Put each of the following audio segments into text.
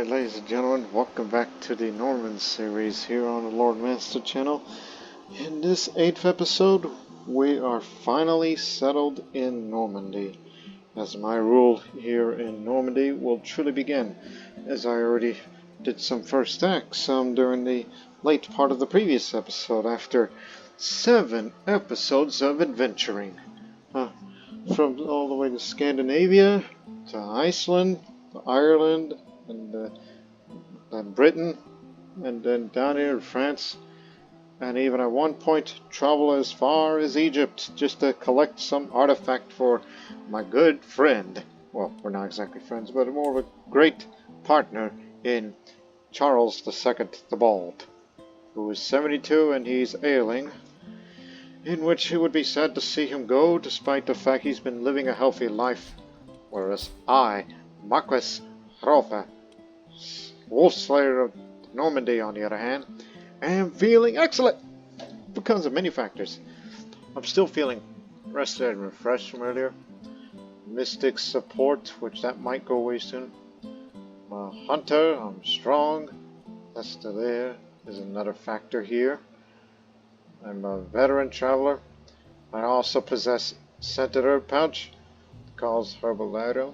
ladies and gentlemen, welcome back to the Norman series here on the Lord Master channel. In this 8th episode, we are finally settled in Normandy, as my rule here in Normandy will truly begin, as I already did some first acts during the late part of the previous episode, after 7 episodes of adventuring. From all the way to Scandinavia, to Iceland, to Ireland, and then Britain, and then down here in France, and even at one point travel as far as Egypt just to collect some artifact for my good friend. Well, we're not exactly friends, but more of a great partner in Charles II the Bald, who is 72 and he's ailing, in which it would be sad to see him go, despite the fact he's been living a healthy life, whereas I, Marquess Hrolfr, Wolfslayer of Normandy, on the other hand, am feeling excellent because of many factors. I'm still feeling rested and refreshed from earlier. Mystic support, which that might go away soon. I'm a hunter, I'm strong, that's still there. There's another factor here. I'm a veteran traveler. I also possess scented herb pouch, calls Herbalario,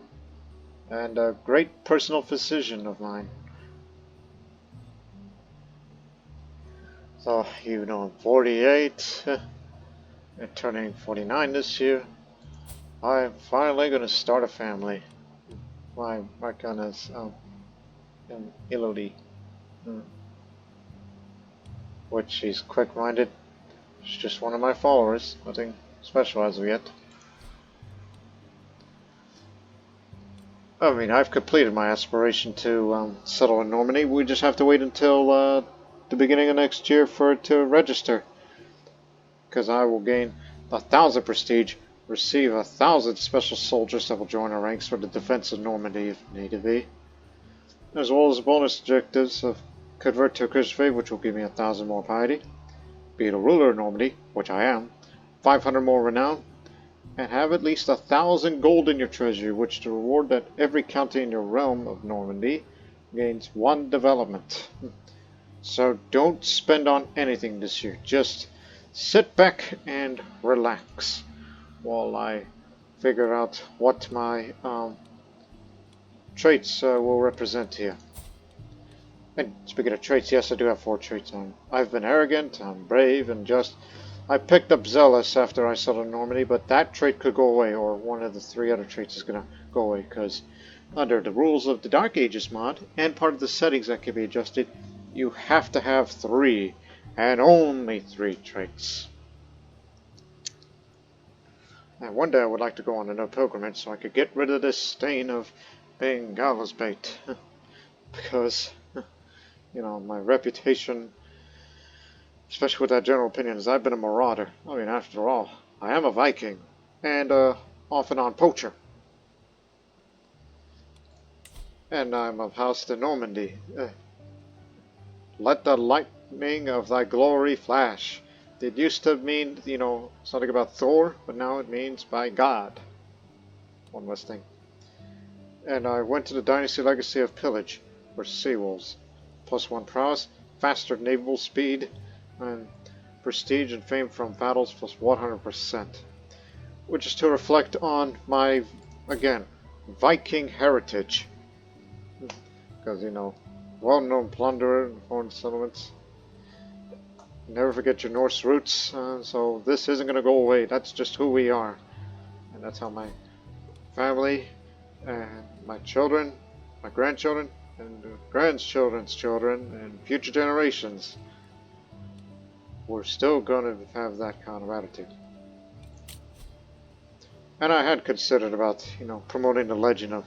and a great personal physician of mine. So, even though I'm 48, and turning 49 this year, I'm finally going to start a family. My goodness, Elodie, which she's quick-minded. She's just one of my followers, nothing special as of yet. I mean, I've completed my aspiration to settle in Normandy. We just have to wait until the beginning of next year for it to register, because I will gain 1,000 prestige, receive 1,000 special soldiers that will join our ranks for the defense of Normandy if need be, as well as bonus objectives of convert to a Christian faith, which will give me 1,000 more piety, be the ruler of Normandy, which I am, 500 more renown, and have at least 1,000 gold in your treasury, which to reward that every county in your realm of Normandy gains 1 development. So don't spend on anything this year. Just sit back and relax while I figure out what my traits will represent here. And speaking of traits, yes, I do have 4 traits. I've been arrogant, I'm brave, and just. I picked up Zealous after I settled in Normandy, but that trait could go away, or one of the 3 other traits is going to go away, because under the rules of the Dark Ages mod, and part of the settings that can be adjusted, you have to have 3, and only 3 traits. And one day I would like to go on a pilgrimage so I could get rid of this stain of being gallows bait. Because, you know, my reputation, especially with that general opinion, is I've been a marauder. I mean, after all, I am a Viking, and off and on poacher. And I'm of House de Normandy. Let the lightning of thy glory flash. It used to mean, you know, something about Thor, but now it means by God. One less thing. And I went to the Dynasty Legacy of Pillage, or Seawolves. +1 prowess, faster naval speed, and prestige and fame from battles plus 100%. Which is to reflect on my, again, Viking heritage. Because, you know, well-known plunderer in foreign settlements. Never forget your Norse roots, so this isn't going to go away. That's just who we are. And that's how my family and my children, my grandchildren, and grandchildren's children, and future generations, we're still going to have that kind of attitude. And I had considered about, you know, promoting the legend of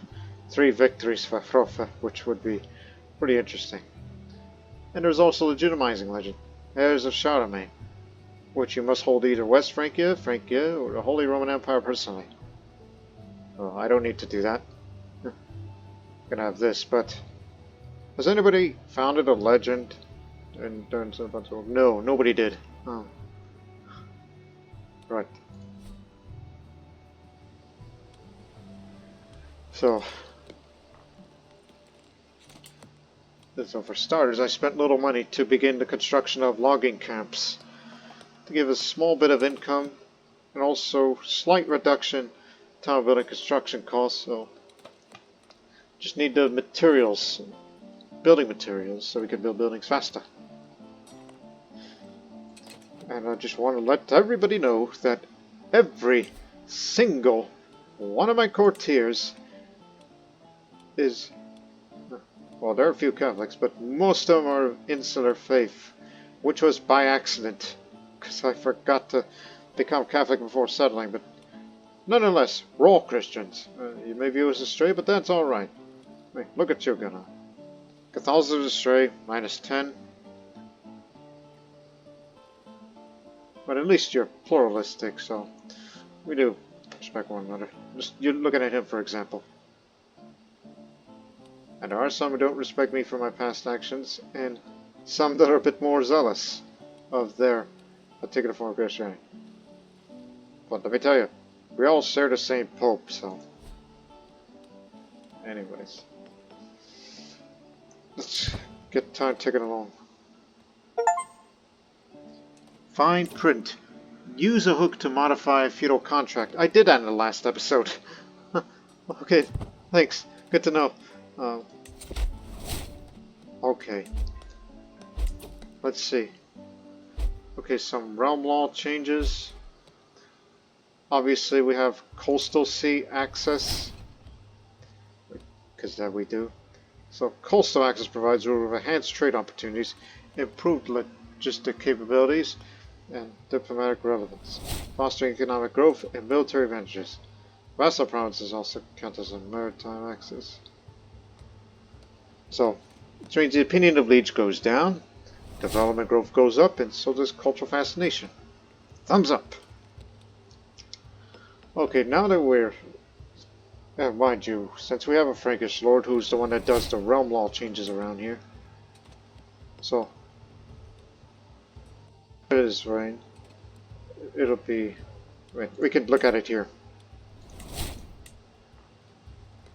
3 victories for Hrolfr, which would be pretty interesting. And there's also legitimizing legend, heirs of Charlemagne, which you must hold either West Francia, or the Holy Roman Empire personally. Well, I don't need to do that. I'm gonna have this, but has anybody founded a legend and done something? No, nobody did. Oh. Right. So So for starters, I spent little money to begin the construction of logging camps to give a small bit of income and also slight reduction town building construction costs. So just need the materials, building materials, so we can build buildings faster. And I just want to let everybody know that every single one of my courtiers is, well, there are a few Catholics, but most of them are insular faith, which was by accident, because I forgot to become Catholic before settling, but nonetheless, we're all Christians. You may view us as stray, but that's alright. Hey, look at you, Gunnar. Catholicism is stray, -10. But at least you're pluralistic, so we do respect one another. Just you're looking at him, for example. And there are some who don't respect me for my past actions, and some that are a bit more zealous of their particular form of Christianity. But let me tell you, we all share the same Pope, so... Anyways. Let's get time ticking along. Fine print. Use a hook to modify a feudal contract. I did that in the last episode. Okay, thanks. Good to know. Okay. Let's see. Okay, some realm law changes. Obviously we have coastal sea access. Because that we do. So coastal access provides rule of enhanced trade opportunities, improved logistic capabilities, and diplomatic relevance, fostering economic growth and military advantages. Vassal provinces also count as a maritime axis. So, which means the opinion of liege goes down, development growth goes up, and so does cultural fascination. Thumbs up! Okay, now that we're... mind you, since we have a Frankish lord who's the one that does the realm law changes around here. So, his reign, it'll be... Wait, we can look at it here.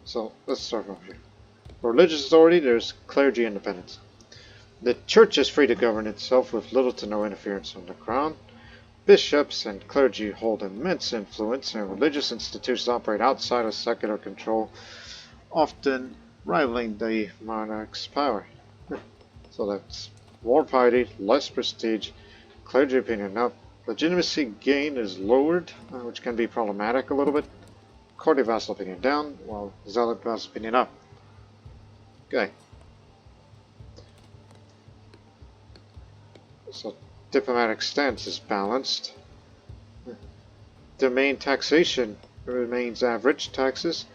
So, let's start off here. For religious authority, there's clergy independence. The church is free to govern itself with little to no interference from the crown. Bishops and clergy hold immense influence, and religious institutions operate outside of secular control, often rivaling the monarch's power. So that's more piety, less prestige, clergy opinion. Now, legitimacy gain is lowered, which can be problematic a little bit. Courtier vassal opinion down, while zealot vassal opinion up. Okay. So, diplomatic stance is balanced. Domain taxation remains average taxes,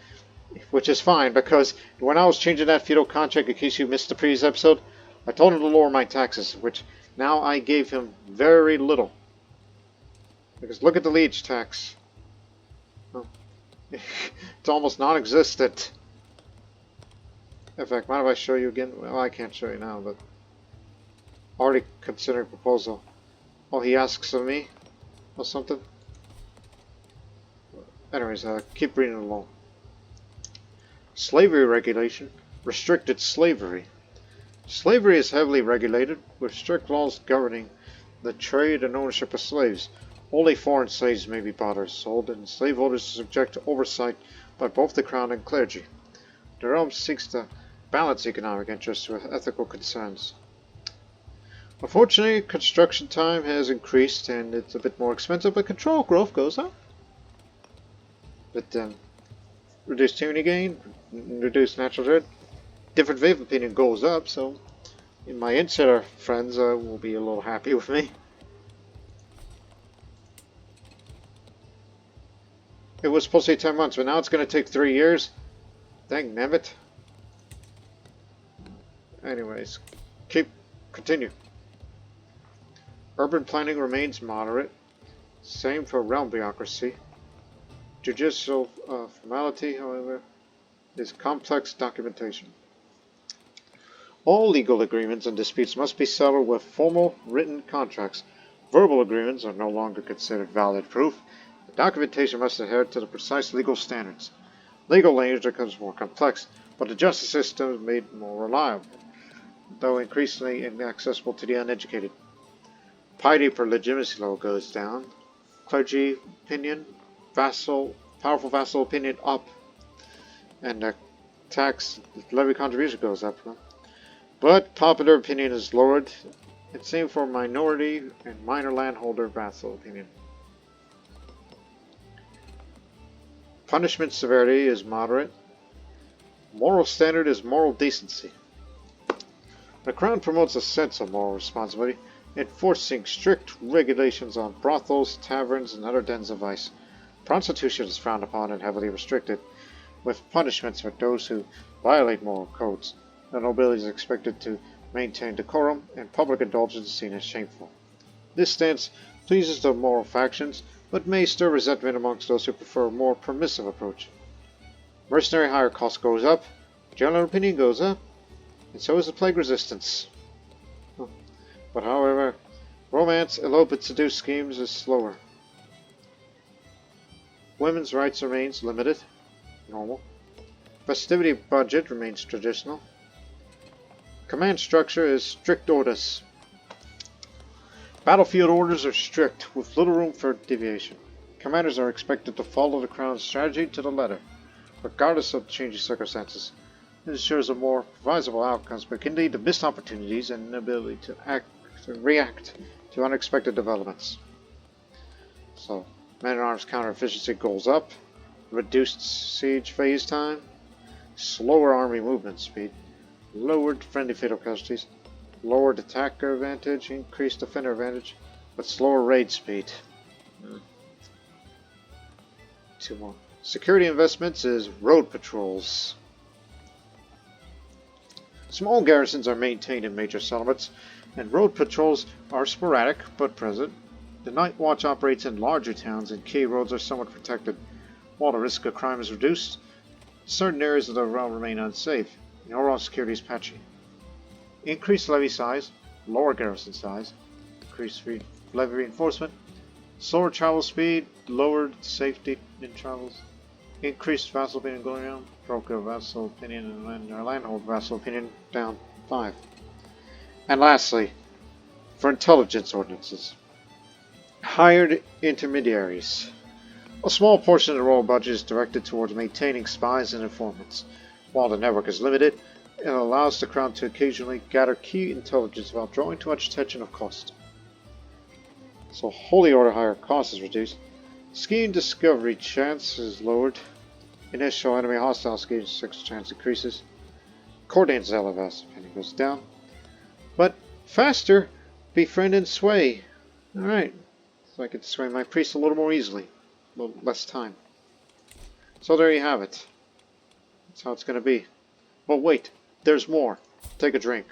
which is fine, because when I was changing that feudal contract, in case you missed the previous episode, I told him to lower my taxes, which now I gave him very little. Because look at the liege tax. Oh. It's almost non-existent. In fact, mind if I show you again? Well, I can't show you now, but already considering proposal. Oh, he asks of me or something. Anyways, keep reading along. Slavery regulation. Restricted slavery. Slavery is heavily regulated, with strict laws governing the trade and ownership of slaves. Only foreign slaves may be bought or sold, and slaveholders are subject to oversight by both the crown and clergy. The realm seeks to balance economic interests with ethical concerns. Unfortunately, construction time has increased and it's a bit more expensive, but control growth goes up. But reduced tyranny gain, reduced natural dread, different faith opinion goes up, so my insular friends will be a little happy with me. It was supposed to be 10 months, but now it's going to take 3 years. Dang nabbit. Anyways, continue. Urban planning remains moderate. Same for realm bureaucracy. Judicial formality, however, is complex documentation. All legal agreements and disputes must be settled with formal written contracts. Verbal agreements are no longer considered valid proof. The documentation must adhere to the precise legal standards. Legal language becomes more complex, but the justice system is made more reliable. though increasingly inaccessible to the uneducated. Piety per legitimacy level goes down. Clergy opinion, powerful vassal opinion up. And the tax levy contribution goes up. But popular opinion is lowered. And same for minority and minor landholder vassal opinion. Punishment severity is moderate. Moral standard is moral decency. The Crown promotes a sense of moral responsibility, enforcing strict regulations on brothels, taverns, and other dens of vice. Prostitution is frowned upon and heavily restricted, with punishments for those who violate moral codes. The nobility is expected to maintain decorum, and public indulgence is seen as shameful. This stance pleases the moral factions, but may stir resentment amongst those who prefer a more permissive approach. Mercenary hire cost goes up, general opinion goes up, and so is the plague resistance. But however, romance, elope, and seduce schemes is slower. Women's rights remains limited, normal. Festivity budget remains traditional. Command structure is strict orders. Battlefield orders are strict, with little room for deviation. Commanders are expected to follow the Crown's strategy to the letter, regardless of changing circumstances. This ensures a more advisable outcomes, but can lead to missed opportunities and inability to react to unexpected developments. So, man-at-arms counter efficiency goes up, reduced siege phase time, slower army movement speed, lowered friendly fatal casualties, lowered attacker advantage, increased defender advantage, but slower raid speed. Two more. Security investments is road patrols. Small garrisons are maintained in major settlements, and road patrols are sporadic but present. The Night Watch operates in larger towns, and key roads are somewhat protected. While the risk of crime is reduced, certain areas of the realm remain unsafe, and overall security is patchy. Increased levy size, lower garrison size, increased levy reinforcement, slower travel speed, lowered safety in travels, increased vassal opinion going down, broker vassal opinion and landhold vassal opinion down 5. And lastly, for intelligence ordinances, hired intermediaries. A small portion of the royal budget is directed towards maintaining spies and informants. While the network is limited, it allows the Crown to occasionally gather key intelligence without drawing too much attention of cost. So Holy Order hire cost is reduced. Scheme discovery chance is lowered. Initial enemy hostile scheme 6 chance increases. Coordinate zealous opinion goes down. But faster, befriend and sway. Alright. So I can sway my priest a little more easily. A little less time. So there you have it. That's how it's going to be. But wait, there's more. Take a drink.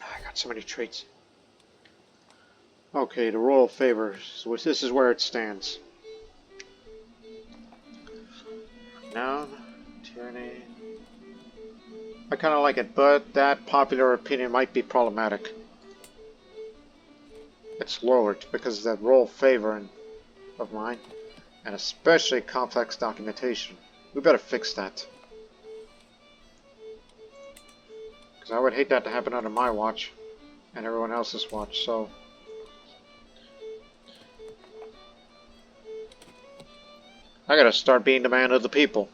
I got so many traits. Okay, the royal favor. So this is where it stands. Now, tyranny. I kind of like it, but that popular opinion might be problematic. It's lowered because of that royal favor of mine, and especially complex documentation. We better fix that. Because I would hate that to happen under my watch and everyone else's watch, so... I gotta start being the man of the people.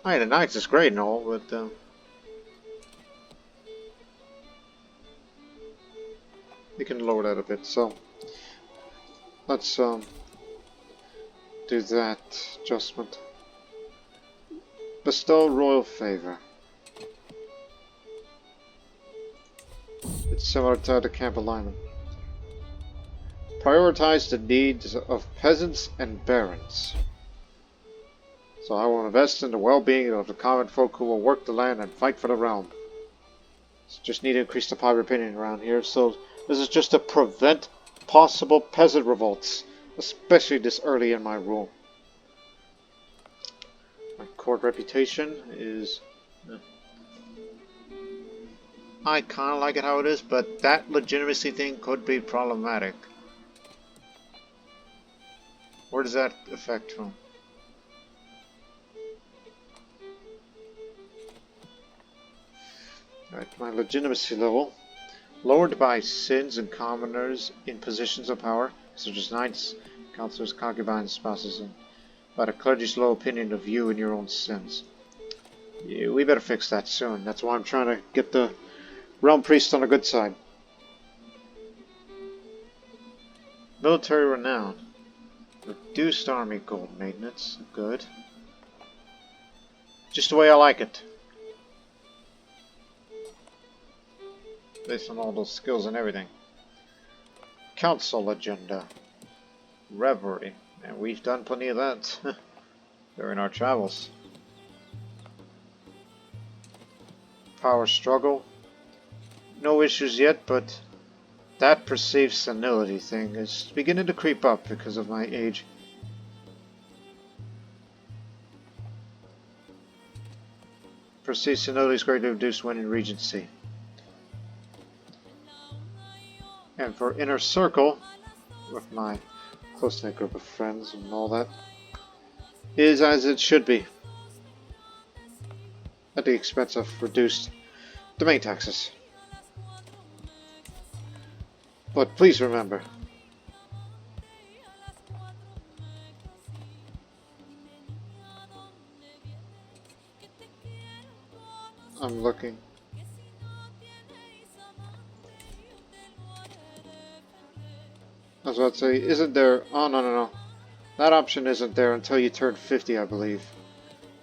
Hey, the Knights is great and all, but we can lower that a bit, so let's do that adjustment. Bestow royal favor. It's similar to the camp alignment. Prioritize the needs of peasants and barons. So I will invest in the well-being of the common folk who will work the land and fight for the realm. So just need to increase the popular opinion around here. So this is just to prevent possible peasant revolts, especially this early in my rule. My court reputation is I kind of like it how it is, but that legitimacy thing could be problematic. Where does that affect from? Alright, my legitimacy level. Lowered by sins and commoners in positions of power, such as knights, counselors, concubines, spouses, and by the clergy's low opinion of you and your own sins. Yeah, we better fix that soon. That's why I'm trying to get the realm priest on the good side. Military renown. Reduced army gold maintenance. Good. Just the way I like it. Based on all those skills and everything. Council agenda. Reverie. And we've done plenty of that during our travels. Power struggle. No issues yet, but that perceived senility thing is beginning to creep up because of my age. Perceived senility is greatly reduced when in regency. And for inner circle, with my close-knit group of friends and all that, is as it should be. At the expense of reduced domain taxes. But please remember, I'm looking. I was about to say, isn't there... Oh, no. That option isn't there until you turn 50, I believe.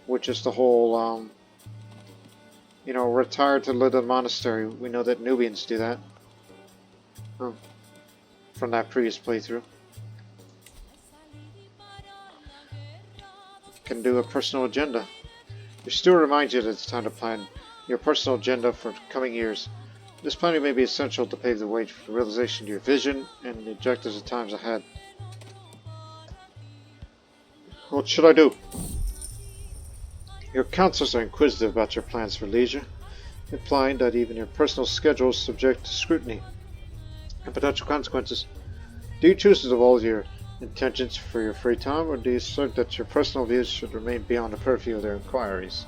Which is the whole, you know, retire to live in a monastery. We know that Nubians do that. From that previous playthrough. Can do a personal agenda. Your steward reminds you that it's time to plan your personal agenda for coming years. This planning may be essential to pave the way for the realization of your vision and the objectives of times ahead. What should I do? Your counselors are inquisitive about your plans for leisure, implying that even your personal schedule is subject to scrutiny and potential consequences. Do you choose to divulge your intentions for your free time, or do you assert that your personal views should remain beyond the purview of their inquiries?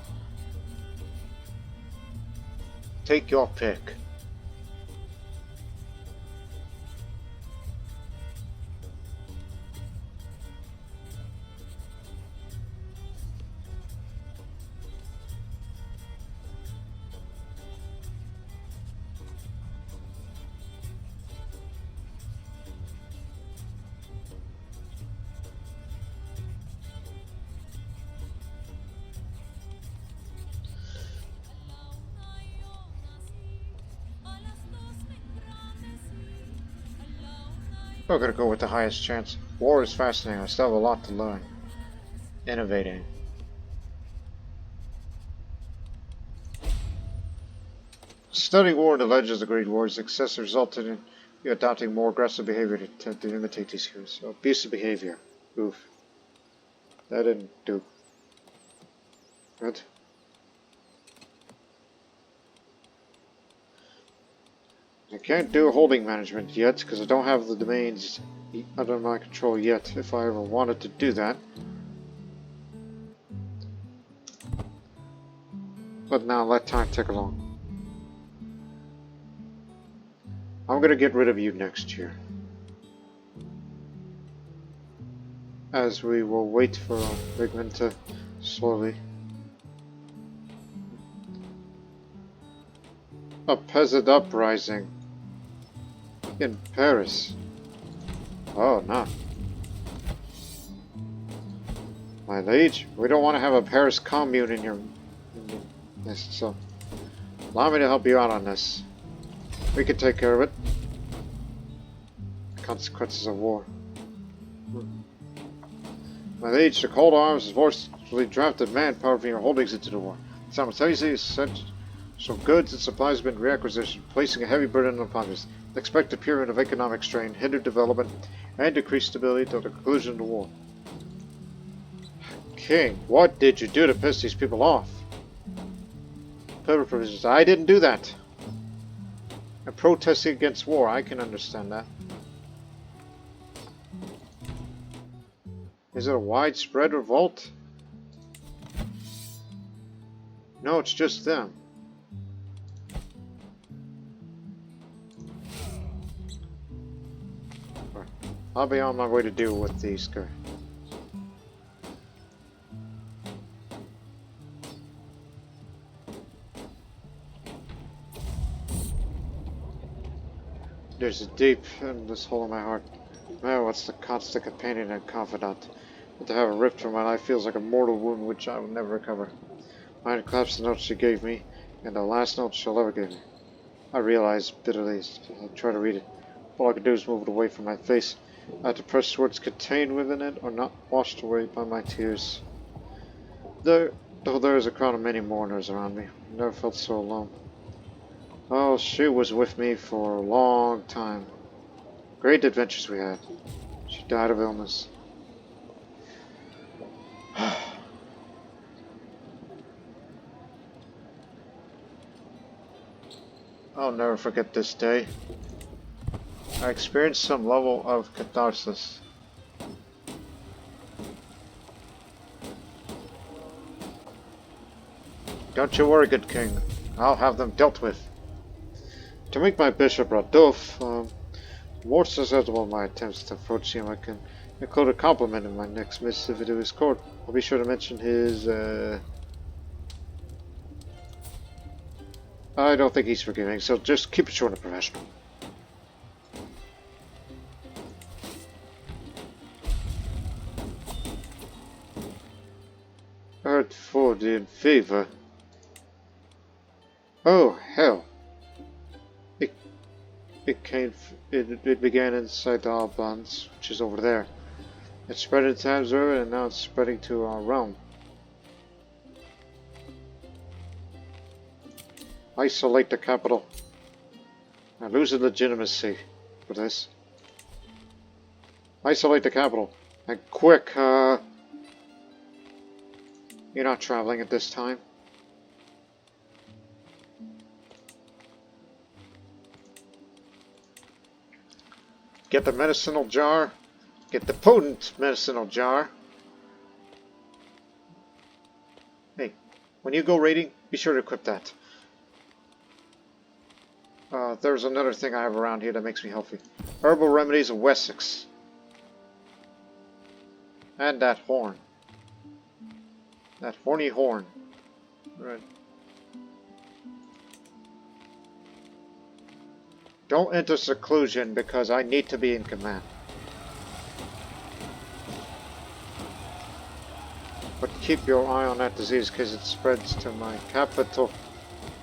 Take your pick. We're gonna go with the highest chance. War is fascinating. I still have a lot to learn. Innovating. Studying war and the legends of the Great War's success resulted in you adopting more aggressive behavior to attempt to imitate these heroes. So, abusive behavior. Oof. That didn't do good. I can't do holding management yet because I don't have the domains under my control yet, if I ever wanted to do that. But now let time tick along. I'm gonna get rid of you next year, as we will wait for Enrichment to slowly... A peasant uprising in Paris. Oh no. My liege, we don't want to have a Paris commune in your nest, so allow me to help you out on this. We can take care of it. Consequences of war. My liege, the cold arms has forcibly drafted manpower from your holdings into the war. Simultaneously, so goods and supplies have been reacquisitioned, placing a heavy burden upon us. The expected period of economic strain hindered development and decreased stability till the conclusion of the war. King, what did you do to piss these people off? Paper provisions. I didn't do that. And protesting against war, I can understand that. Is it a widespread revolt? No, it's just them. I'll be on my way to deal with these guys. There's a deep in this hole in my heart. Man, what's the constant companion and confidant? But to have a ripped from my life feels like a mortal wound which I will never recover. Mine clasped the note she gave me, and the last note she'll ever give me. I realized bitterly as I tried to read it. All I could do was move it away from my face. I had to press words contained within it or not washed away by my tears. Though there is a crowd of many mourners around me, I never felt so alone. Oh, she was with me for a long time. Great adventures we had. She died of illness. I'll never forget this day. I experienced some level of catharsis. Don't you worry, good king. I'll have them dealt with. To make my bishop Radulf more susceptible to my attempts to approach him, I can include a compliment in my next missive to his court. I'll be sure to mention his, I don't think he's forgiving, so just keep it short and professional. Hertford in favor. Oh, hell. It began inside the Albans, which is over there. It spread in times earlier, and now it's spreading to our realm. Isolate the capital. I lose legitimacy for this. Isolate the capital. And quick, you're not traveling at this time. Get the medicinal jar. Get the potent medicinal jar. Hey, when you go raiding, be sure to equip that. There's another thing I have around here that makes me healthy. Herbal remedies of Wessex. And that horn. That horny horn. Right. Don't enter seclusion because I need to be in command. But keep your eye on that disease because it spreads to my capital,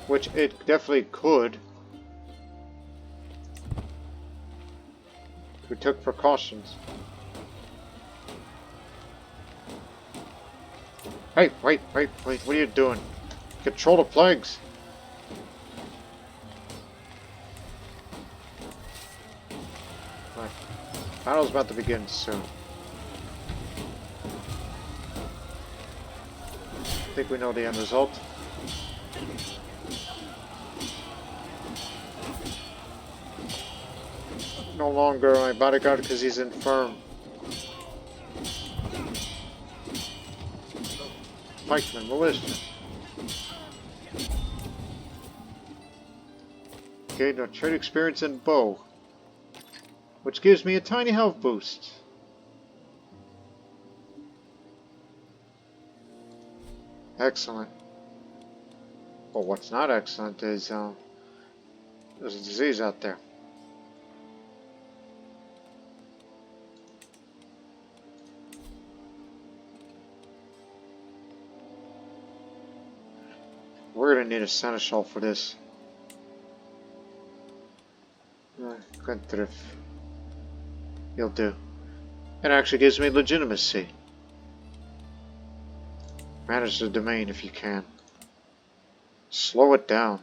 which it definitely could. We took precautions. Hey, wait, what are you doing? Control the plagues. Right. Battle's about to begin soon. I think we know the end result. No longer my bodyguard because he's infirm. Pikeman, militia. Gain no trade experience in bow, which gives me a tiny health boost. Excellent. But what's not excellent is there's a disease out there. We're gonna need a seneschal for this. You'll do. It actually gives me legitimacy. Manage the domain if you can. Slow it down.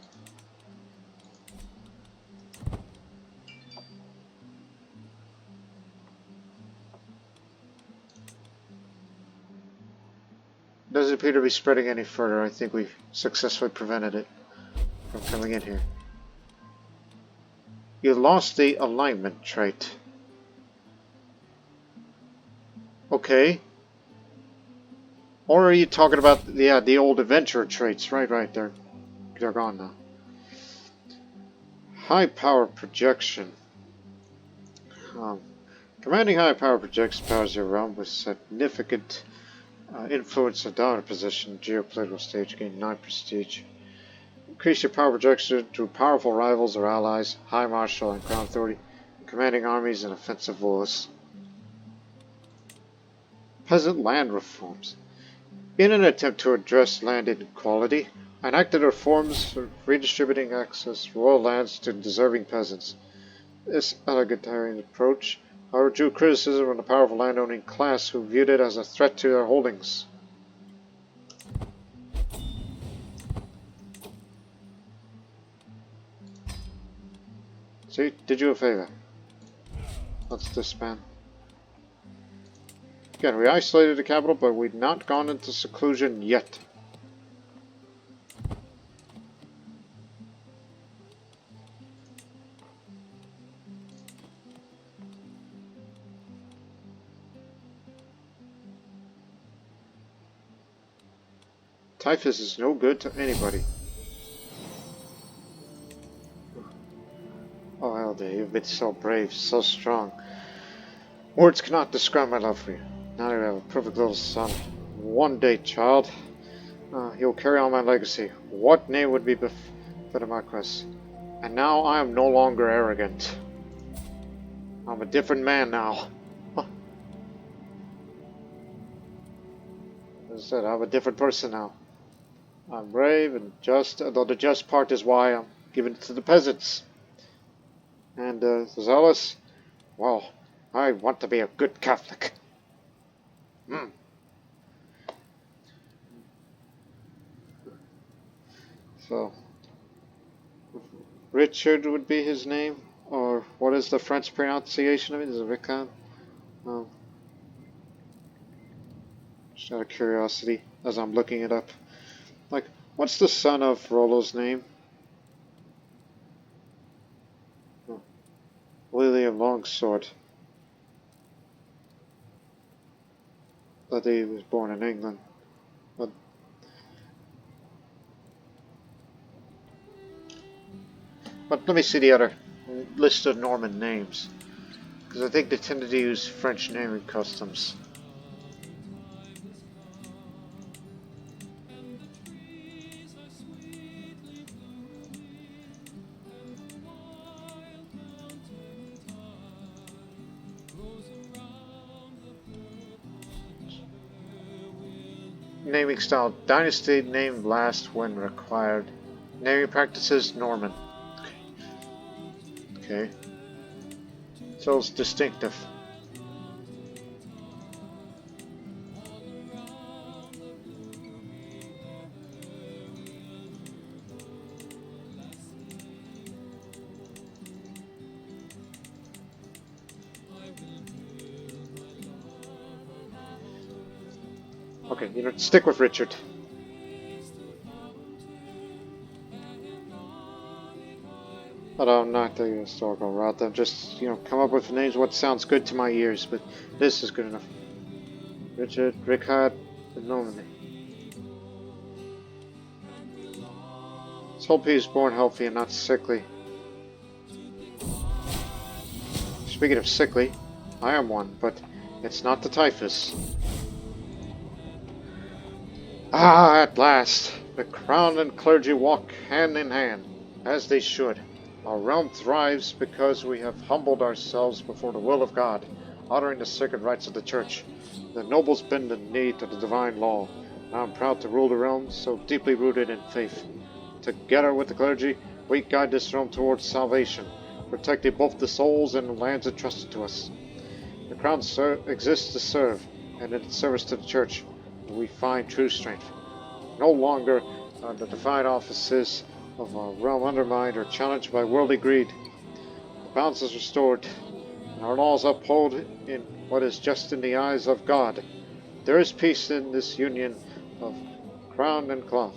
Doesn't appear to be spreading any further. I think we successfully prevented it from coming in here. You lost the alignment trait. Okay. Or are you talking about, yeah, the old adventurer traits? Right, they're gone now. High power projection. Commanding high power projects powers your realm with significant influence on dominant position. Geopolitical stage, gain 9 prestige. Increase your power projection through powerful rivals or allies, high marshal and crown authority, commanding armies and offensive wars. Peasant land reforms. In an attempt to address land inequality, enacted reforms redistributing access royal lands to deserving peasants. This egalitarian approach, however, drew criticism from the powerful landowning class who viewed it as a threat to their holdings. See, did you a favor. Let's disband. Again, we isolated the capital, but we've not gone into seclusion yet. Typhus is no good to anybody. Oh, Elder, you've been so brave, so strong. Words cannot describe my love for you. Now you have a perfect little son. One day, child, he'll carry on my legacy. What name would be befit a Marquess? And now I am no longer arrogant. I'm a different man now. As I said, I'm a different person now. I'm brave and just, although the just part is why I'm giving it to the peasants. And zealous, well, I want to be a good Catholic. So, Richard would be his name, or what is the French pronunciation of it? Is it Ricard? Just out of curiosity, as I'm looking it up. Like, what's the son of Rollo's name? William Longsword. That he was born in England. But let me see the other list of Norman names, because I think they tended to use French naming customs. Naming style: Dynasty name last when required. Naming practices: Norman. Okay. So it's distinctive. Okay, you know, stick with Richard. But I'm not the historical route. I'm just, you know, come up with names what sounds good to my ears, but this is good enough. Richard, Ricard, and Normandie. Let's hope he is born healthy and not sickly. Speaking of sickly, I am one, but it's not the typhus. Ah, at last! The crown and clergy walk hand in hand, as they should. Our realm thrives because we have humbled ourselves before the will of God, honoring the sacred rights of the Church. The nobles bend the knee to the divine law, and I am proud to rule the realm so deeply rooted in faith. Together with the clergy, we guide this realm towards salvation, protecting both the souls and the lands entrusted to us. The crown exists to serve, and in its service to the Church, we find true strength. No longer are the divine offices of our realm undermined or challenged by worldly greed. The balance is restored, and our laws upheld in what is just in the eyes of God. There is peace in this union of crown and cloth.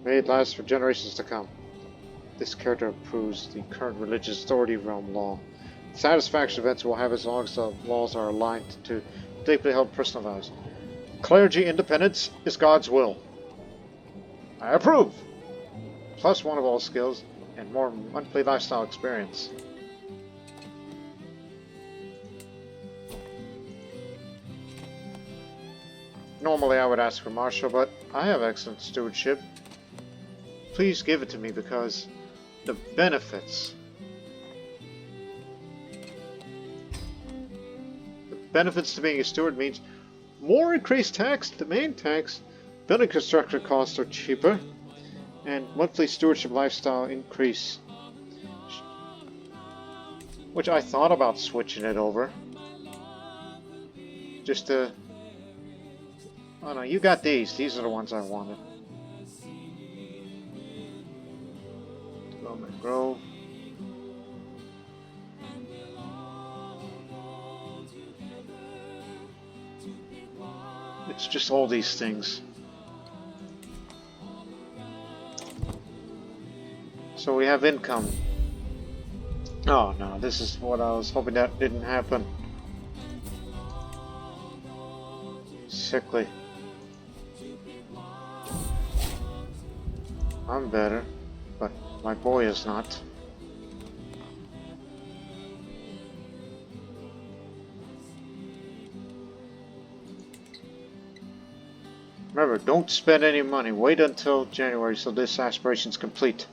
May it last for generations to come. This character approves the current religious authority realm law. Satisfaction events will have as long as the laws are aligned to deeply held personal values. Clergy independence is God's will. I approve! +1 of all skills and more monthly lifestyle experience. Normally I would ask for martial, but I have excellent stewardship. Please give it to me because the benefits. The benefits to being a steward means more increased tax, the main tax, building construction costs are cheaper, and monthly stewardship lifestyle increase. Which I thought about switching it over. Just to... Oh no, you got these. These are the ones I wanted. Development Grove. It's just all these things. So we have income. Oh no, this is what I was hoping that didn't happen. Sickly. I'm better, but my boy is not. Remember, don't spend any money. Wait until January so this aspiration's complete.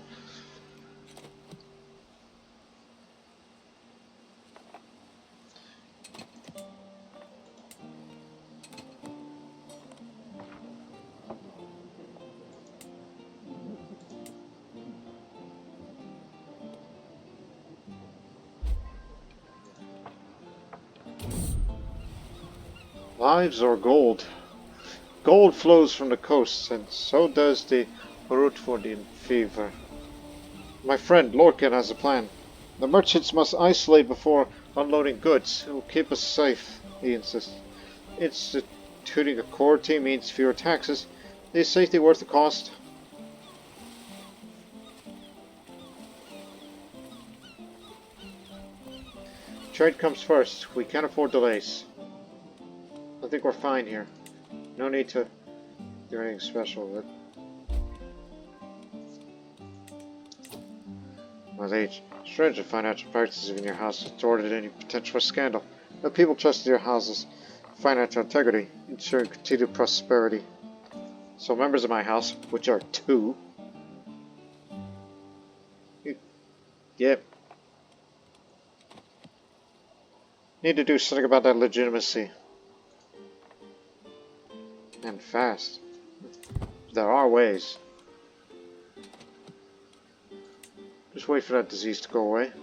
Lives or gold? Gold flows from the coasts, and so does the Hrolfr fever. My friend Lorcan has a plan. The merchants must isolate before unloading goods. It will keep us safe, he insists. Instituting a courtier means fewer taxes. Is safety worth the cost? Trade comes first. We can't afford delays. I think we're fine here. No need to do anything special with it. My age, strange that financial practices in your house distorted any potential for scandal. But people trust your house's financial integrity, ensuring continued prosperity. So members of my house, which are 2, yep, need to do something about that legitimacy. And fast. There are ways. Just wait for that disease to go away.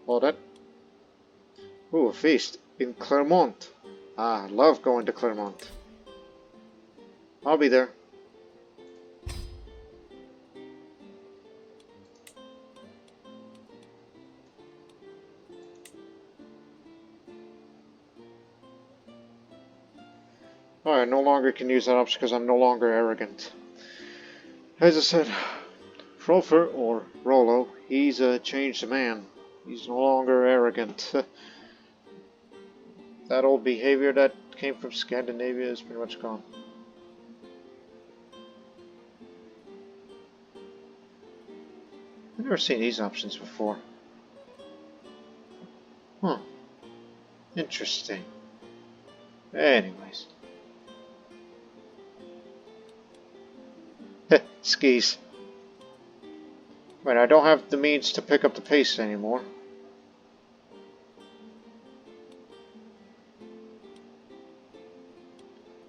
All that. Ooh, a feast in Clermont. Ah, I love going to Clermont. I'll be there. I no longer can use that option because I'm no longer arrogant. As I said, Hrolfr, or Rollo, he's a changed man. He's no longer arrogant. That old behavior that came from Scandinavia is pretty much gone. I've never seen these options before. Huh. Interesting. Anyways. Skis. Right, I don't have the means to pick up the pace anymore.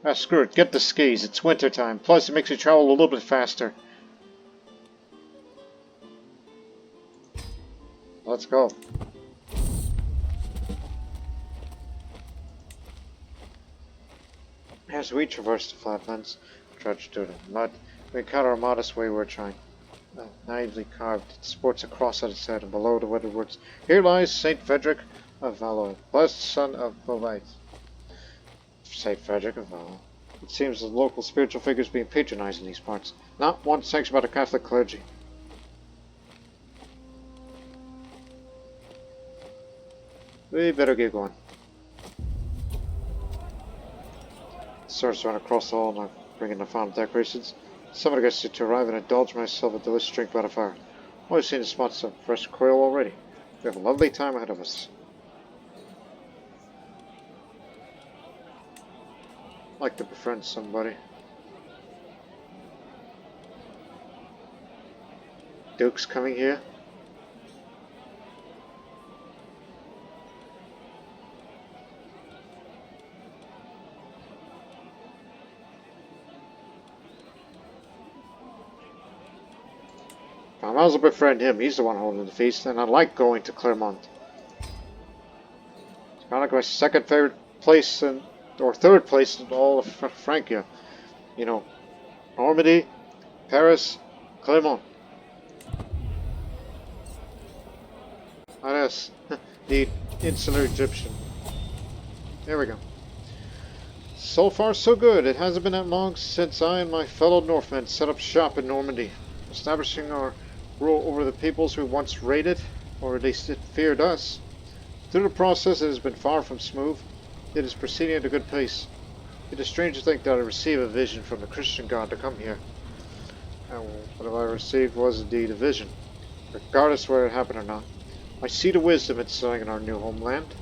Ah, screw it. Get the skis. It's winter time. Plus, it makes you travel a little bit faster. Let's go. As we traverse the flatlands, trudge through the mud, we encounter a modest wayward shrine. naively carved. It sports a cross at its head, and below the weathered words, "Here lies Saint Frederick of Valois, blessed son of Beauvais." Saint Frederick of Valois. It seems the local spiritual figures being patronized in these parts. Not one sanctioned by the Catholic clergy. We better get going. Stars run across the hall and I'm bringing the final decorations. Somebody gets to arrive and indulge myself a delicious drink by the fire. I've seen the spots of fresh quail already. We have a lovely time ahead of us. I'd like to befriend somebody. Duke's coming here. I might as well befriend him. He's the one holding the feast, and I like going to Clermont. It's kind of like my second favorite place, or third place in all of Francia. You know, Normandy, Paris, Clermont. Ah, yes, the insular Egyptian. There we go. So far, so good. It hasn't been that long since I and my fellow Northmen set up shop in Normandy, establishing our rule over the peoples we once raided, or at least it feared us. Through the process, it has been far from smooth. It is proceeding at a good pace. It is strange to think that I received a vision from the Christian God to come here. And what I received was indeed a vision, regardless whether it happened or not. I see the wisdom in settling in our new homeland.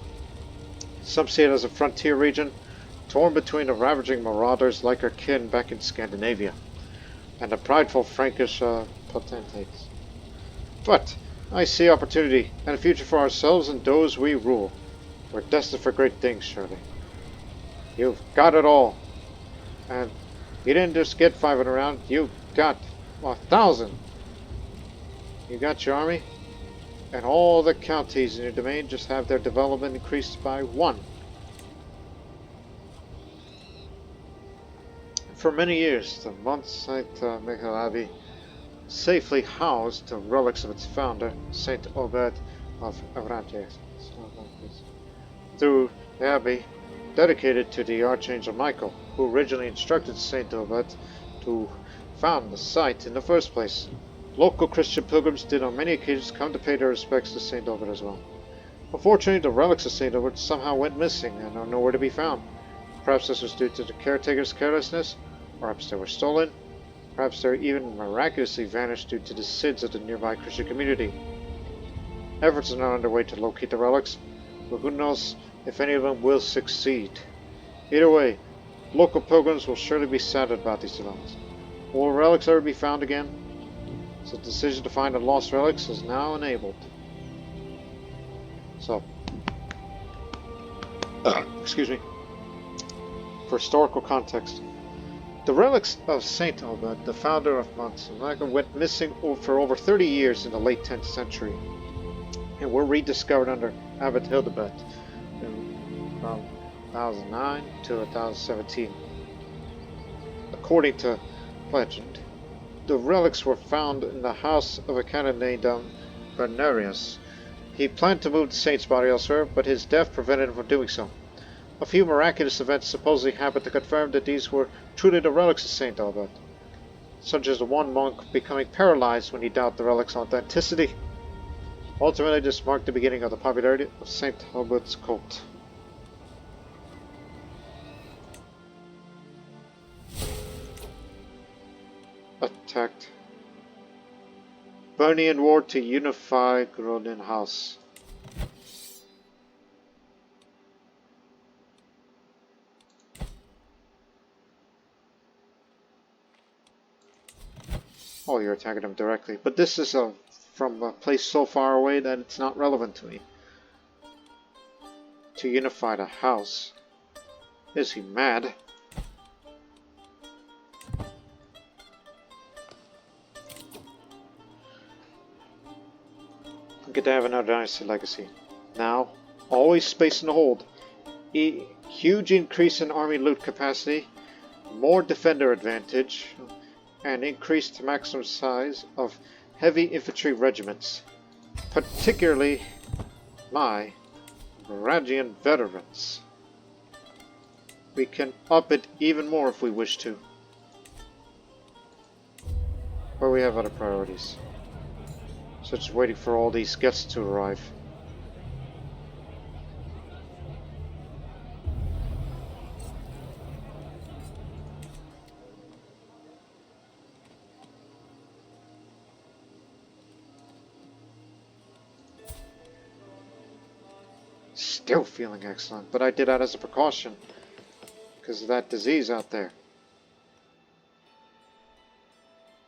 Some see it as a frontier region, torn between the ravaging marauders like our kin back in Scandinavia, and the prideful Frankish potentates. But I see opportunity and a future for ourselves and those we rule. We're destined for great things, surely. You've got it all. And you didn't just get 500 rounds, you got 1,000. You got your army, and all the counties in your domain just have their development increased by 1. For many years, the Mont Saint-Michel Abbey safely housed the relics of its founder, Saint Aubert of Avranches. Through the abbey, dedicated to the Archangel Michael, who originally instructed Saint Aubert to found the site in the first place. Local Christian pilgrims did on many occasions come to pay their respects to Saint Aubert as well. Unfortunately, the relics of Saint Aubert somehow went missing and are nowhere to be found. Perhaps this was due to the caretaker's carelessness, perhaps they were stolen, perhaps they even miraculously vanished due to the sins of the nearby Christian community. Efforts are now underway to locate the relics, but who knows if any of them will succeed. Either way, local pilgrims will surely be sad about these developments. Will relics ever be found again? So the decision to find the lost relics is now enabled. So, excuse me. For historical context, the relics of Saint Aubert, the founder of Mont-Saint-Michel, went missing for over 30 years in the late 10th century, and were rediscovered under Abbot Hildebert from 1009 to 1017. According to legend, the relics were found in the house of a canon named Bernarius. He planned to move the saint's body elsewhere, but his death prevented him from doing so. A few miraculous events supposedly happened to confirm that these were truly the relics of Saint Aubert, such as the one monk becoming paralyzed when he doubted the relic's authenticity. Ultimately, this marked the beginning of the popularity of Saint Aubert's cult. Attacked. Bernian War to unify Grodin House. Oh, you're attacking him directly. But this is from a place so far away that it's not relevant to me. To unify the house. Is he mad? Good to have another dynasty legacy. Now, always space in the hold. Huge increase in army loot capacity, more defender advantage, and increased maximum size of heavy infantry regiments, particularly my Varangian veterans. We can up it even more if we wish to. But we have other priorities, such as waiting for all these guests to arrive. Still feeling excellent, but I did that as a precaution because of that disease out there,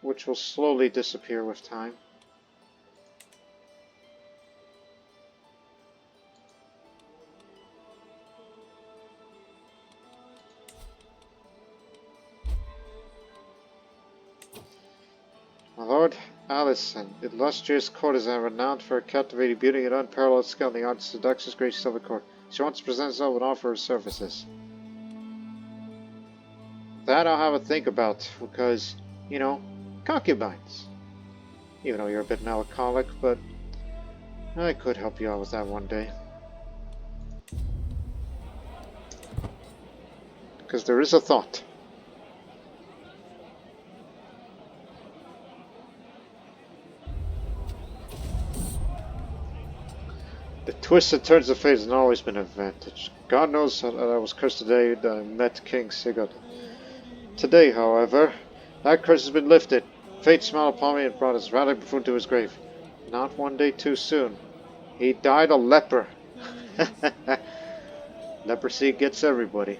which will slowly disappear with time. My lord, Alice, an illustrious courtesan renowned for her captivating beauty and unparalleled skill in the arts of seduction, grace silver court. She wants to present herself and offer her services. That I'll have a think about, because, you know, concubines. Even though you're a bit melancholic, but I could help you out with that one day. Because there is a thought. The twists and turns of fate has not always been an advantage. God knows that I was cursed today that I met King Sigurd. Today, however, that curse has been lifted. Fate smiled upon me and brought his radical buffoon to his grave. Not one day too soon. He died a leper. Leprosy gets everybody.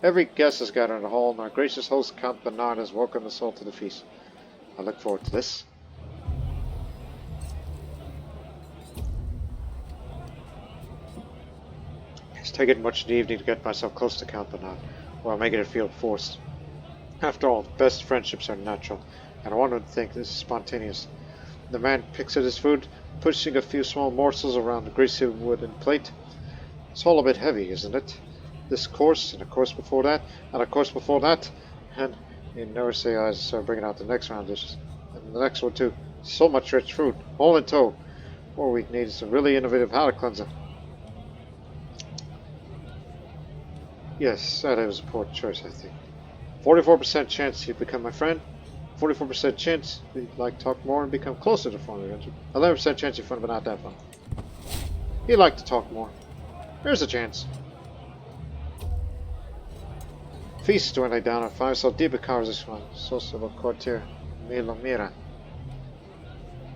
Every guest has gathered in the hall, and our gracious host Count Bernard has welcomed us all to the feast. I look forward to this. It's taken much in the evening to get myself close to Count Bernard, while making it feel forced. After all, the best friendships are natural, and I want to think this is spontaneous. The man picks at his food, pushing a few small morsels around the greasy wooden plate. It's all a bit heavy, isn't it? This course, and a course before that, and a course before that, and you never say I start bringing out the next round of dishes, and the next one too. So much rich food, all in tow. What we need is a really innovative palate cleanser. Yes, that was a poor choice, I think. 44% chance he'd become my friend. 44% chance he'd like to talk more and become closer to former adventure. 11% chance he'd fun, but not that fun. He'd like to talk more. There's a chance. Feast when I down and find myself deep in conversation with social courtier Milomira.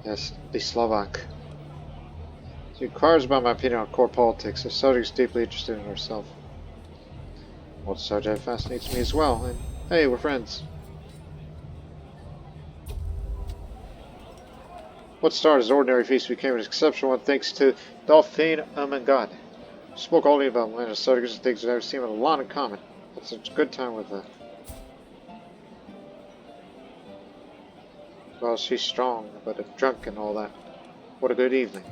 Yes, the Slovak. She inquires about my opinion on court politics. The subject is deeply interested in herself. Well, the subject fascinates me as well, and hey, we're friends. What started as an ordinary feast became an exceptional one thanks to Dauphine Ermengarde. She spoke only about land of subjects and things that never seemed a lot in common. Had such a good time with her. Well, she's strong, but drunk and all that. What a good evening.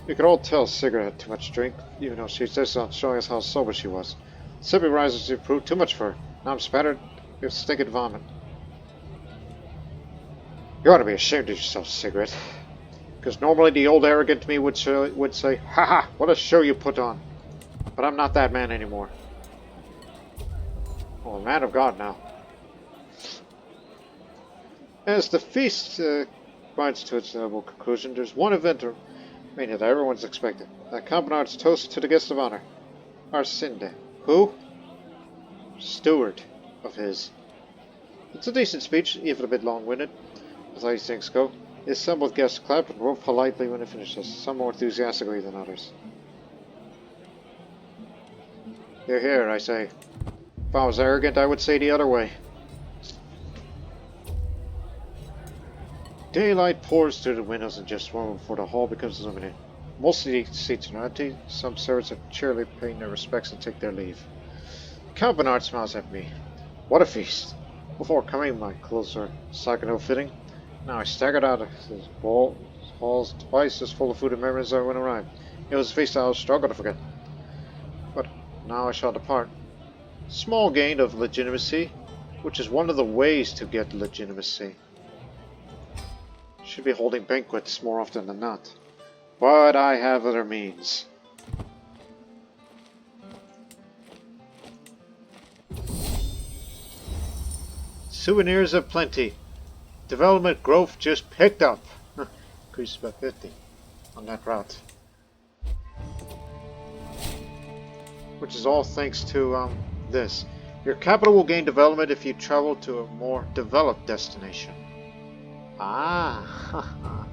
You could all tell Sigurd had too much drink, even though she insisted on showing us how sober she was. Sipping rises to prove too much for her. Now I'm spattered with stinking vomit. You ought to be ashamed of yourself, Sigurd. Because normally the old arrogant me would say, "Haha, what a show you put on." But I'm not that man anymore. I'm a man of God now. As the feast grinds to its inevitable conclusion, there's one event that everyone's expected. Count Bernard's toast to the guest of honor. Arsinde. Who? Steward of his. It's a decent speech, even a bit long-winded, as these things go. The assembled guests clap and roar politely when it finishes, some more enthusiastically than others. Hear, hear, I say. If I was arrogant, I would say the other way. Daylight pours through the windows in just one moment before the hall becomes illuminated. Most of the seats are empty. Some servants are cheerily paying their respects and take their leave. Count Bernard smiles at me. What a feast! Before coming, my clothes were slack and ill-fitting. Now I staggered out of his halls twice as full of food and memories as I went around. It was a feast I was struggle to forget. Now I shall depart. Small gain of legitimacy, which is one of the ways to get legitimacy. Should be holding banquets more often than not. But I have other means. Souvenirs of plenty. Development growth just picked up. Increased by 50 on that route. Which is all thanks to this. Your capital will gain development if you travel to a more developed destination. Ah.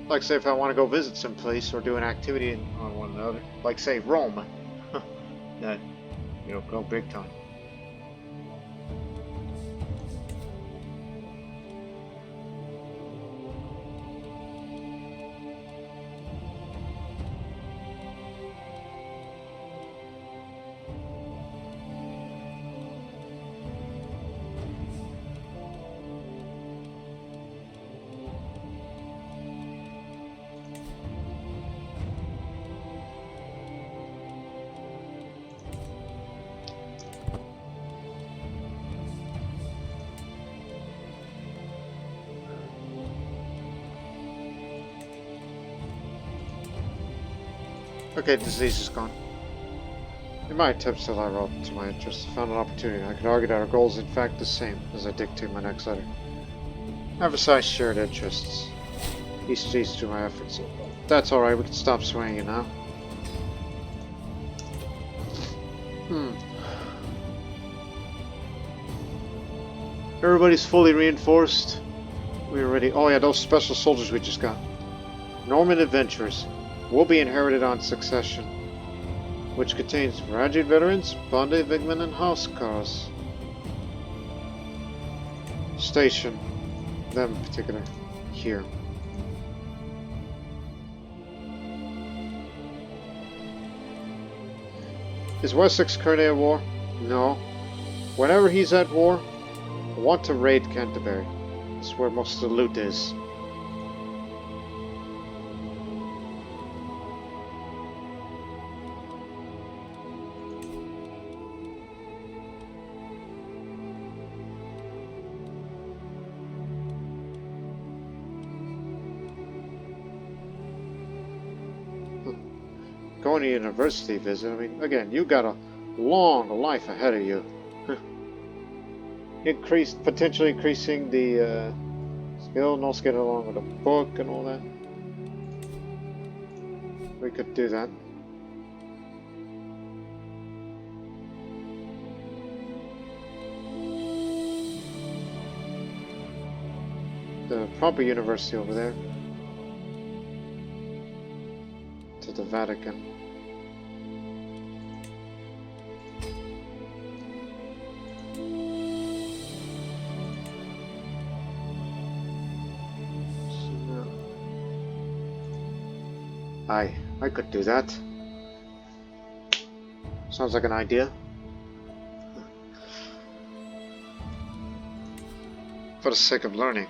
Like say if I want to go visit some place or do an activity on one another, like say Rome, that go big time. Okay, disease is gone. In my attempts to lie up to my interests, I found an opportunity. I could argue that our goal is in fact the same, as I dictate my next letter. Emphasize shared interests. Each leads to my efforts. That's alright, we can stop swinging now. Everybody's fully reinforced. We're ready. Oh yeah, those special soldiers we just got. Norman adventurers. Will be inherited on succession, which contains graduate veterans, Bonde, Vigman, and housecarls. Station, them in particular, here. Is Wessex currently at war? No. Whenever he's at war, I want to raid Canterbury. That's where most of the loot is. Going to university visit, I mean, again, you got a long life ahead of you. Potentially increasing the skill, and also get along with a book and all that. We could do that. The proper university over there. To the Vatican. I could do that. Sounds like an idea. For the sake of learning.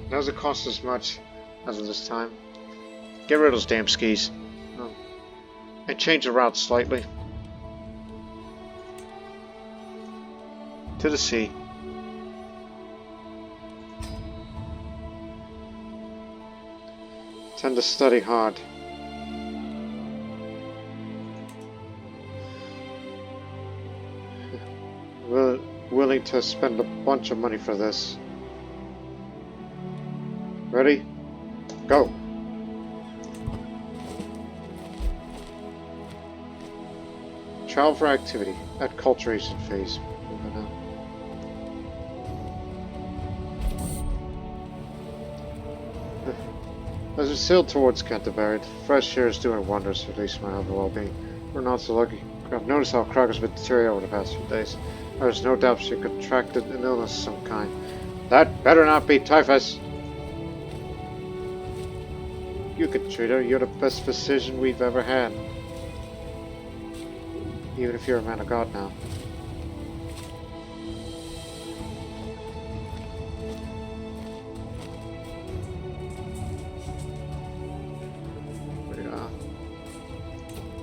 Doesn't cost as much as of this time. Get rid of those damn skis. Oh. And change the route slightly. To the sea. Tend to study hard. Willing to spend a bunch of money for this. Ready? Go! Travel for activity at culturation phase. As we sail towards Canterbury, fresh air is doing wonders for at least my health and well-being. We're not so lucky. I've noticed how Crocker's been deteriorating over the past few days. There's no doubt she contracted an illness of some kind. That better not be typhus! You can treat her. You're the best physician we've ever had. Even if you're a man of God now.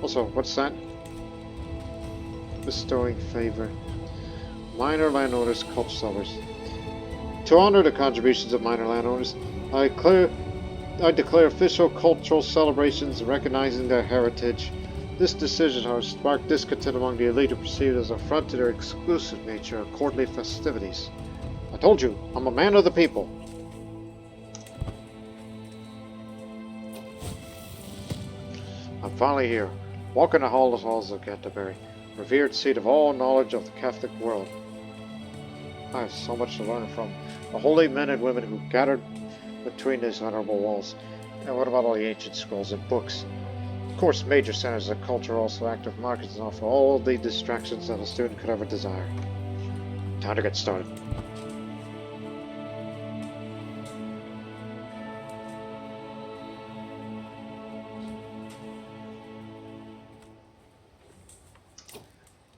Also, what's that? Bestowing favor. Minor landowners, culture sellers. To honor the contributions of minor landowners, I declare official cultural celebrations recognizing their heritage. This decision has sparked discontent among the elite who perceive it as an affront to their exclusive nature of courtly festivities. I told you, I'm a man of the people. I'm finally here, walking the halls of Canterbury, revered seat of all knowledge of the Catholic world. I have so much to learn from the holy men and women who gathered between these honorable walls. And what about all the ancient scrolls and books? Of course, major centers of culture are also active markets and offer all the distractions that a student could ever desire. Time to get started.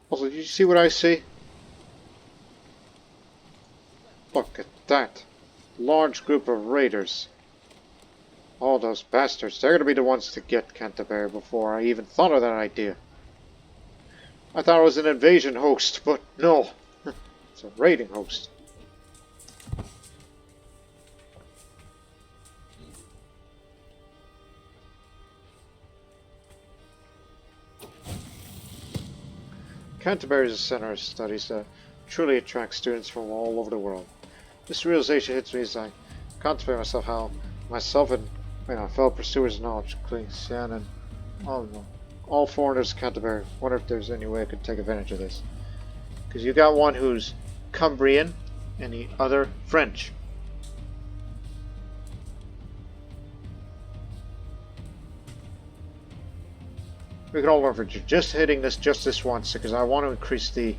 Also, did you see what I see? Look at that. Large group of raiders. All those bastards. They're going to be the ones to get Canterbury before I even thought of that idea. I thought it was an invasion host, but no. It's a raiding host. Canterbury is a center of studies that truly attracts students from all over the world. This realization hits me as I contemplate myself how myself and my fellow pursuers of knowledge, including Sian and all foreigners in Canterbury, wonder if there's any way I could take advantage of this. Because you got one who's Cumbrian and the other French. We can all learn from just hitting this once, because I want to increase the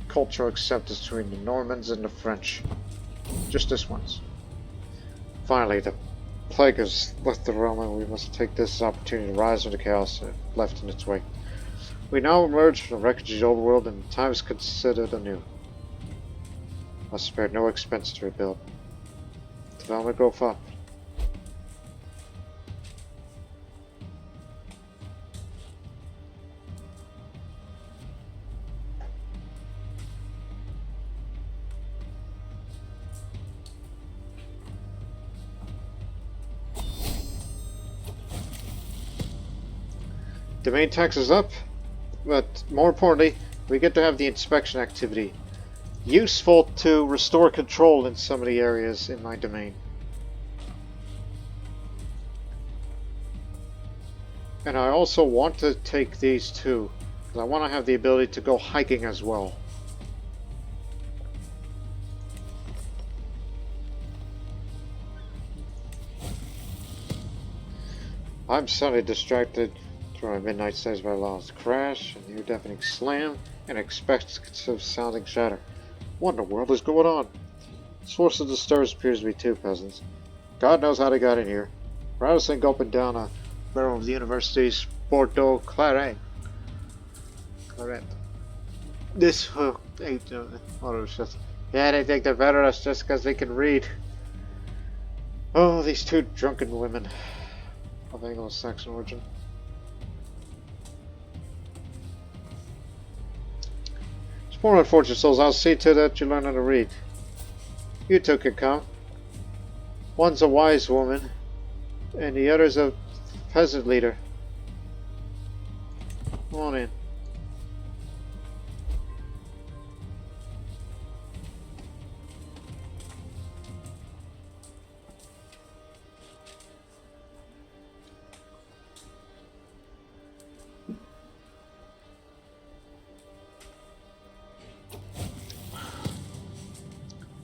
cultural acceptance between the Normans and the French. Just this once. Finally, the plague has left the realm, and we must take this opportunity to rise from the chaos left in its wake. We now emerge from the wreckage of the old world, and time is considered anew. I spared no expense to rebuild. Development go up. Domain tax is up, but more importantly, we get to have the inspection activity. Useful to restore control in some of the areas in my domain. And I also want to take these too, because I want to have the ability to go hiking as well. I'm suddenly distracted through my midnight studies by lost crash, a near deafening slam, and expected sounding shatter. What in the world is going on? Source of disturbance appears to be two peasants. God knows how they got in here. Rather than gulping down a barrel of the university's Bordeaux Claret. This yeah, they think they're better at us just because they can read. Oh, these two drunken women of Anglo-Saxon origin. Poor unfortunate souls, I'll see to that you learn how to read. You two can come. One's a wise woman, and the other's a peasant leader. Come on in.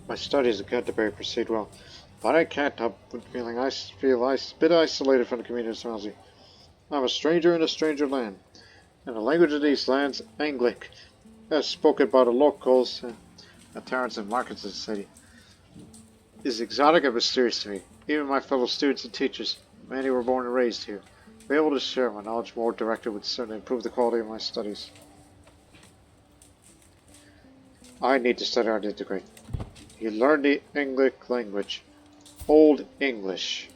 My studies at Canterbury proceed well, but I can't help but feel a bit isolated from the community that surrounds me. I'm a stranger in a stranger land, and the language of these lands, Anglic, as spoken by the locals at taverns and markets of the city, is exotic and mysterious to me. Even my fellow students and teachers, many were born and raised here, be able to share my knowledge more directly would certainly improve the quality of my studies. I need to study how to integrate. You learn the Anglic language. Old English.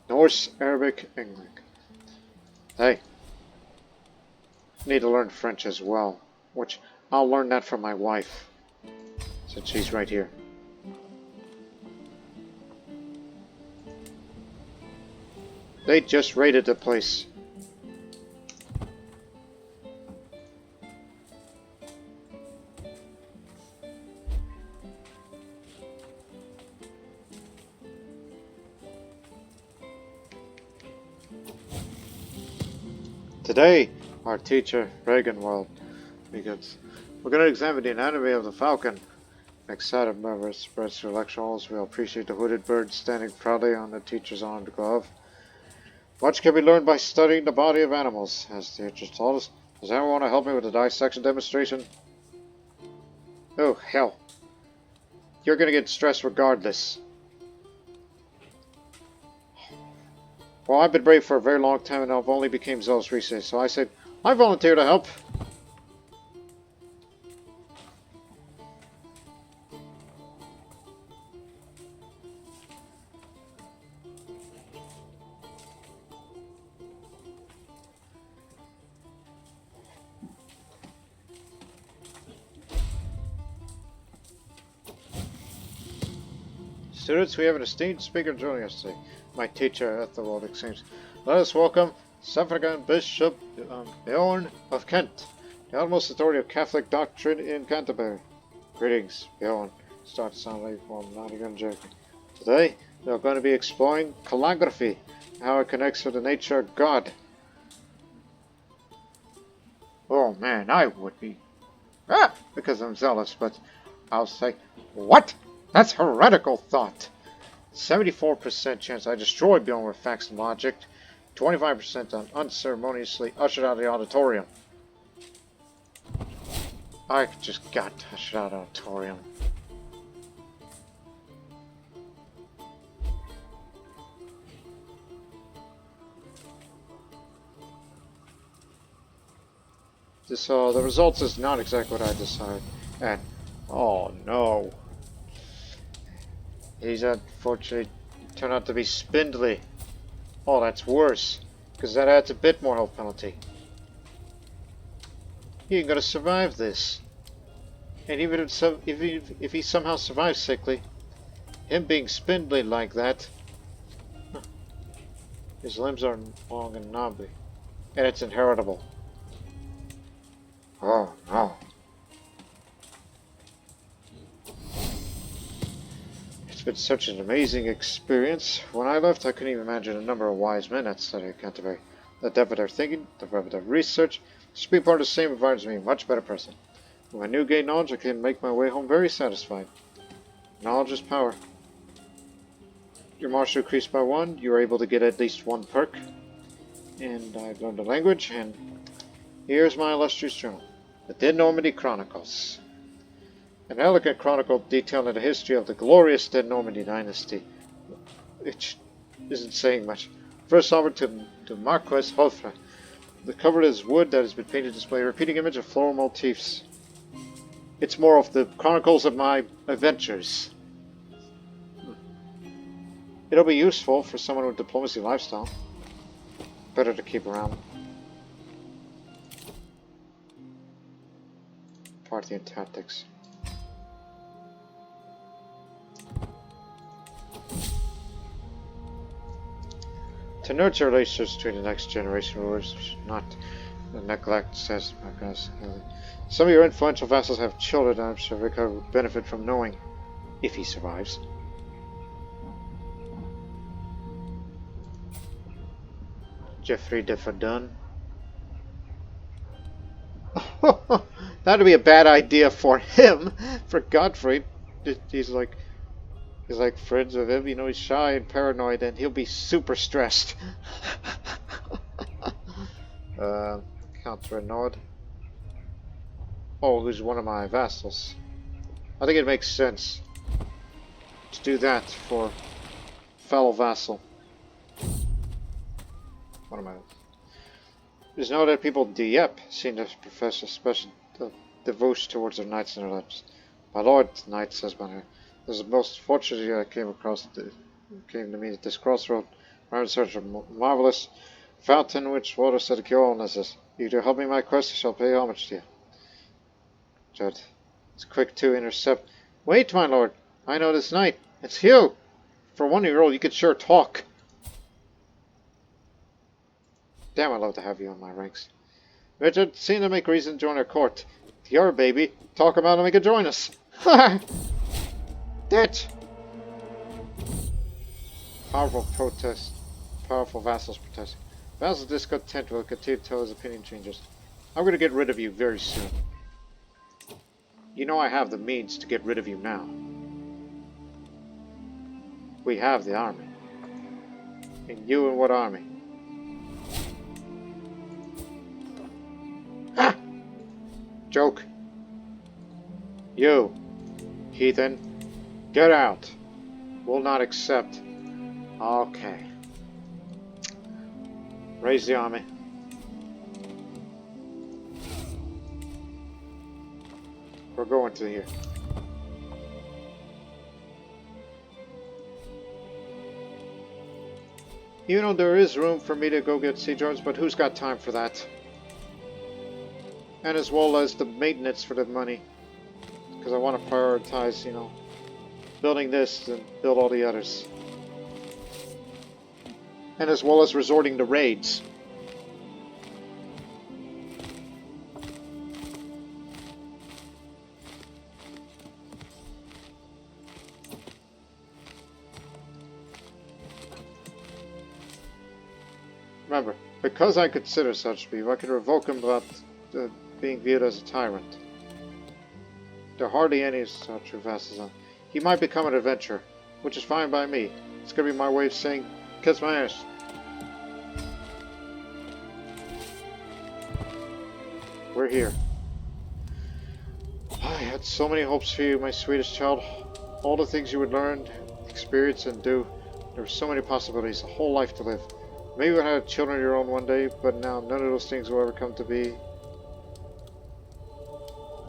Norse, Arabic, Anglic. Hey, need to learn French as well, which I'll learn that from my wife, since she's right here. They just raided the place. Today, our teacher, Regenwald, begins. We're going to examine the anatomy of the falcon. An excited murmur spreads through lecture halls. We all appreciate the hooded bird standing proudly on the teacher's armed glove. Much can be learned by studying the body of animals, as the teacher told us. Does anyone want to help me with the dissection demonstration? Oh, hell. You're going to get stressed regardless. Well, I've been brave for a very long time and I've only became zealous recently, so I said, I volunteer to help. Students, we have an esteemed speaker joining us today. My teacher at the World Exchange. Let us welcome Suffragan Bishop Bjorn of Kent, the utmost authority of Catholic doctrine in Canterbury. Greetings, Bjorn. Start to sound like I'm not even joking. Today, we are going to be exploring calligraphy, how it connects with the nature of God. Oh man, I would be. Because I'm zealous, but I'll say, what? That's heretical thought. 74% chance I destroyed Bjorn with facts and logic. 25% on unceremoniously ushered out of the auditorium. I just got ushered out of the auditorium. The results is not exactly what I decided. And, oh no. He's unfortunately turned out to be spindly. Oh, that's worse, because that adds a bit more health penalty. He ain't gonna survive this. And even if he somehow survives sickly, him being spindly like that, his limbs are long and knobbly, and it's inheritable. Oh no. It's been such an amazing experience. When I left, I couldn't even imagine the number of wise men that study at Canterbury. The depth of their thinking, the breadth of their research, to be part of the same environment as me, much better person. With my new gained knowledge, I can make my way home very satisfied. Knowledge is power. Your marshal increased by 1, you were able to get at least 1 perk. And I've learned the language, and here's my illustrious journal. The Dead Normandy Chronicles. An elegant chronicle detailing the history of the glorious Dead Normandy dynasty. Which isn't saying much. First sovereign to Marquess Hrolfr. The cover is wood that has been painted to display a repeating image of floral motifs. It's more of the chronicles of my adventures. It'll be useful for someone with diplomacy lifestyle. Better to keep around. Party and tactics. To nurture relationships between the next generation rulers, not neglect, says Marquess. Some of your influential vassals have children, and I'm sure Vicar would benefit from knowing if he survives. Geoffrey de Verdun. That'd be a bad idea for him. For Godfrey, he's like friends with him. You know, he's shy and paranoid, and he'll be super stressed. Count Renaud. Oh, who's one of my vassals? I think it makes sense to do that for fellow vassal. One of my. There's no that people Dieppe seem to profess a special devotion towards their knights and their lives. My lord, knight, says Banner. This is the most fortunate year I came to me at this crossroad. I'm in search of marvelous fountain which waters to the cure illnesses. You do help me in my quest, I shall pay homage to you. Judd is quick to intercept. Wait, my lord. I know this knight. It's you. For a 1-year-old, you could sure talk. Damn, I'd love to have you in my ranks. Richard, seem to make reason to join our court. You're a baby. Talk about him, he could join us. Ha! That! Powerful protest. Powerful vassals protest. Vassal discontent will continue till his opinion changes. I'm going to get rid of you very soon. You know I have the means to get rid of you now. We have the army. And you and what army? Ha! Joke. You, heathen, get out. Will not accept. Okay. Raise the army. We're going to here. You know, there is room for me to go get siege yards, but who's got time for that? And as well as the maintenance for the money. Because I want to prioritize, you know, building this and build all the others. And as well as resorting to raids. Remember, because I consider such beef, I can revoke him without being viewed as a tyrant. There are hardly any such vassals on. He might become an adventurer, which is fine by me. It's gonna be my way of saying, kiss my ass. We're here. I had so many hopes for you, my sweetest child. All the things you would learn, experience, and do. There were so many possibilities, a whole life to live. Maybe you would have children of your own one day, but now none of those things will ever come to be.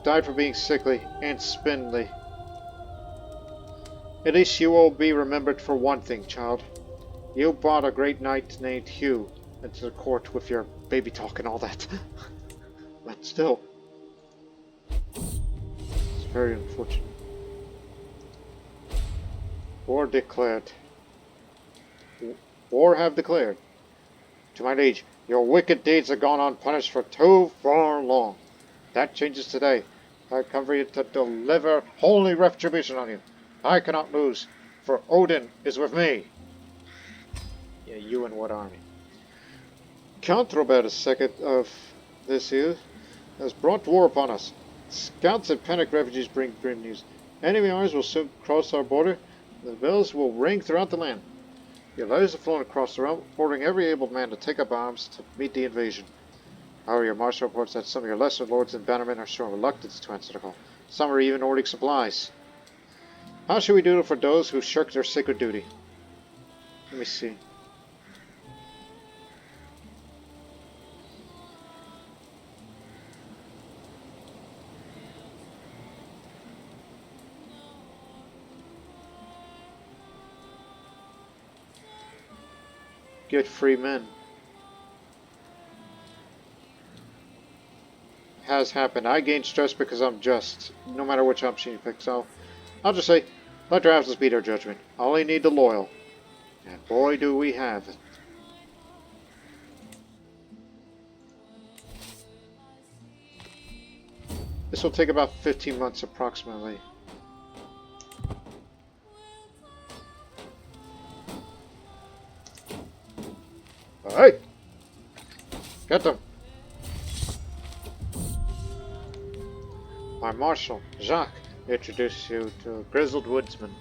Died for being sickly and spindly. At least you will be remembered for one thing, child. You brought a great knight named Hugh into the court with your baby talk and all that. But still, it's very unfortunate. War declared. War have declared. To my liege, your wicked deeds have gone unpunished for too far long. That changes today. I come for you to deliver holy retribution on you. I cannot lose, for Odin is with me. Yeah, you and what army? Count Robert II of this year has brought war upon us. Scouts and panicked refugees bring grim news. Enemy armies will soon cross our border. The bells will ring throughout the land. The letters have flown across the realm, ordering every able man to take up arms to meet the invasion. However, your marshal reports that some of your lesser lords and bannermen are showing reluctance to answer the call. Some are even ordering supplies. How should we do it for those who shirk their sacred duty? Let me see. Get free men. Has happened. I gain stress because I'm just, no matter which option you pick. So, I'll just say, let your absence be their judgment. I only need the loyal. And boy, do we have it. This will take about 15 months approximately. Alright! Get them! My marshal, Jacques, introduces you to a grizzled woodsman.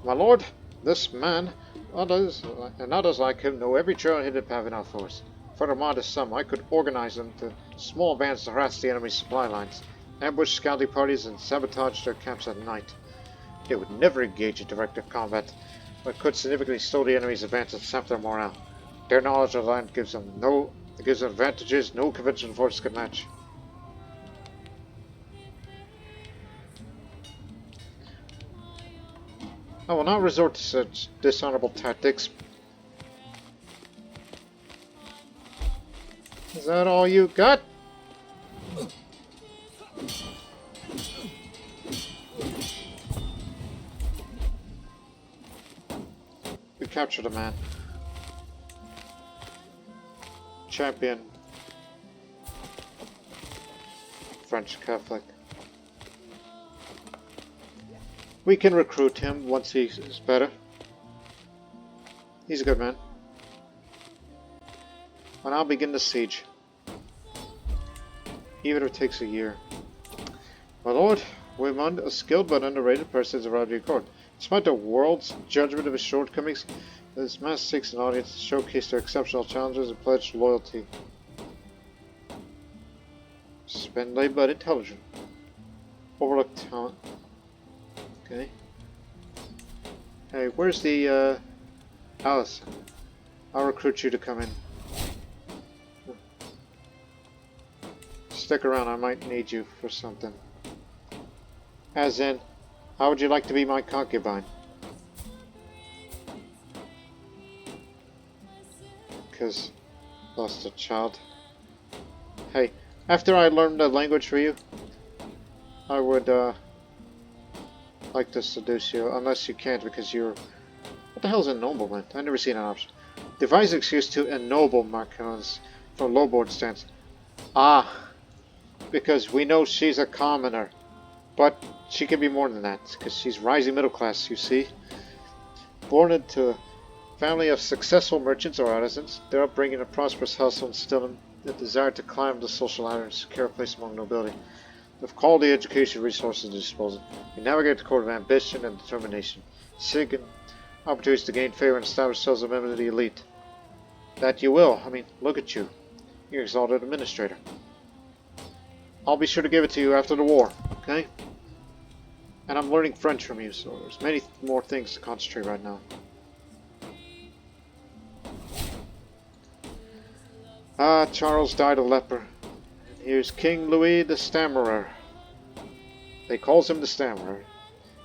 My lord, this man, others like him, know every trail and hidden path in our forest. Furthermore, to some, I could organize them to small bands to harass the enemy's supply lines, ambush scouting parties, and sabotage their camps at night. They would never engage in direct combat, but could significantly slow the enemy's advance and sap their morale. Their knowledge of the land gives them advantages no conventional force can match. I will not resort to such dishonorable tactics. that all you got? We captured a man. Champion. French Catholic. We can recruit him once he is better. He's a good man. And I'll begin the siege. Even if it takes a year. My lord, Waymond, a skilled but underrated person, has arrived at your court. Despite the world's judgment of his shortcomings, this man seeks an audience to showcase their exceptional challenges and pledge loyalty. Spend but intelligent. Overlooked talent. Okay. Hey, where's the, Alice? I'll recruit you to come in. Stick around, I might need you for something. As in, how would you like to be my concubine? Because lost a child. Hey, after I learned the language for you, I would like to seduce you, unless you can't because you're... What the hell is ennoblement? I've never seen an option. Devise an excuse to ennoble Marquess from lowboard stance. Ah, because we know she's a commoner, but she can be more than that, because she's rising middle class, you see. Born into a family of successful merchants or artisans, their upbringing in a prosperous household instilled in the desire to climb the social ladder and secure a place among nobility. With quality education resources at disposal, we navigate the court of ambition and determination, seeking opportunities to gain favor and establish ourselves as a member of the elite. That you will. I mean, look at you. You're exalted administrator. I'll be sure to give it to you after the war, okay? And I'm learning French from you, so there's many more things to concentrate right now. Ah, Charles died a leper. Here's King Louis the Stammerer. They calls him the Stammerer.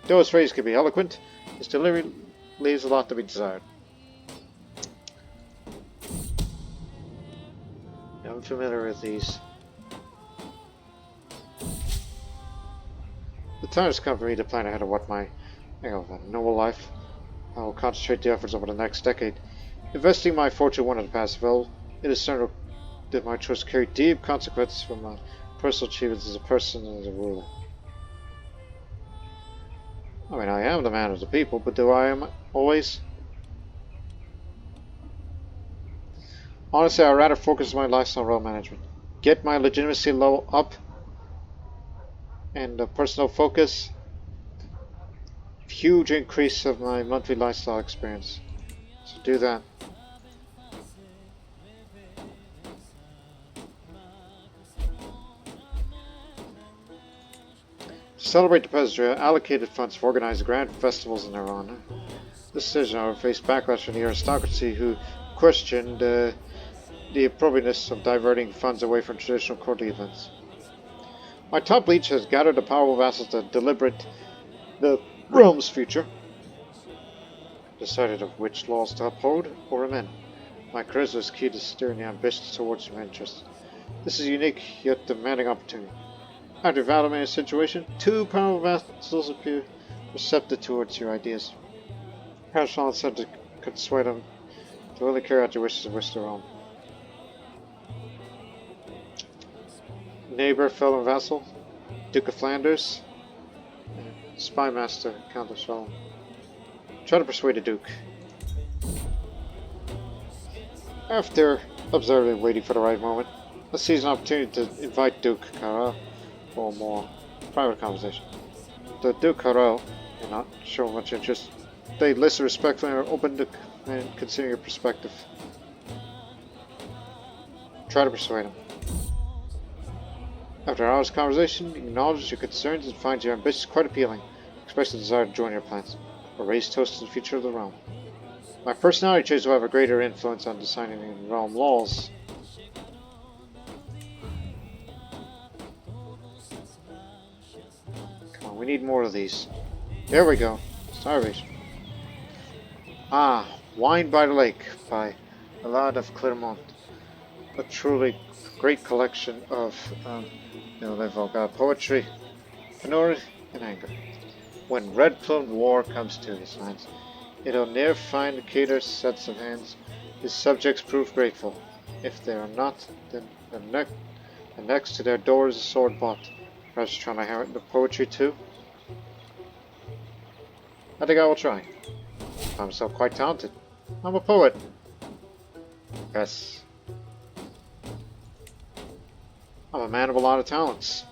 Though his phrase can be eloquent, his delivery leaves a lot to be desired. I'm familiar with these. The time has come for me to plan ahead of what my noble life. I will concentrate the efforts over the next decade. Investing my fortune one of the past well, it is certain that my choice carry deep consequences for my personal achievements as a person and as a ruler. I mean, I am the man of the people, but do I am always? Honestly, I'd rather focus my life on road management. Get my legitimacy level up, and the personal focus, huge increase of my monthly lifestyle experience. So do that. To celebrate the peasantry, I allocated funds for organizing grand festivals in their honor. This decision, however, faced backlash from the aristocracy, who questioned the appropriateness of diverting funds away from traditional courtly events. My top leech has gathered the powerful vassals to deliberate the realm's future, decided of which laws to uphold or amend. My charisma is key to steering the ambitions towards human interests. This is a unique yet demanding opportunity. After evaluating the situation, two powerful vassals appear receptive towards your ideas. Perhaps Sean said to could sway them to really carry out your wishes and wish their own. Neighbor, fellow vassal, Duke of Flanders, and Spy Master, Count of Shalom. Try to persuade the Duke. After observing and waiting for the right moment, let's seize an opportunity to invite Duke Carrel for a more private conversation. The Duke Carrel may not show much interest. They listen respectfully and are open to considering your perspective. Try to persuade him. After an hour's conversation, he acknowledges your concerns and finds your ambitions quite appealing, expressing a desire to join your plans, or raise toasts to the future of the realm. My personality traits will have a greater influence on deciding the realm laws. Come on, we need more of these. There we go. Starvation. Ah, Wine by the Lake by Allard of Clermont. a truly great collection of, they've all got poetry, panori, and anger. When red-plumed war comes to his lands, it'll ne'er find cater's sets of hands. His subjects prove grateful. If they are not, then the next to their door is a sword bought. I was trying to inherit the poetry too. I think I will try. I find myself quite talented. I'm a poet. Yes. I'm a man of a lot of talents.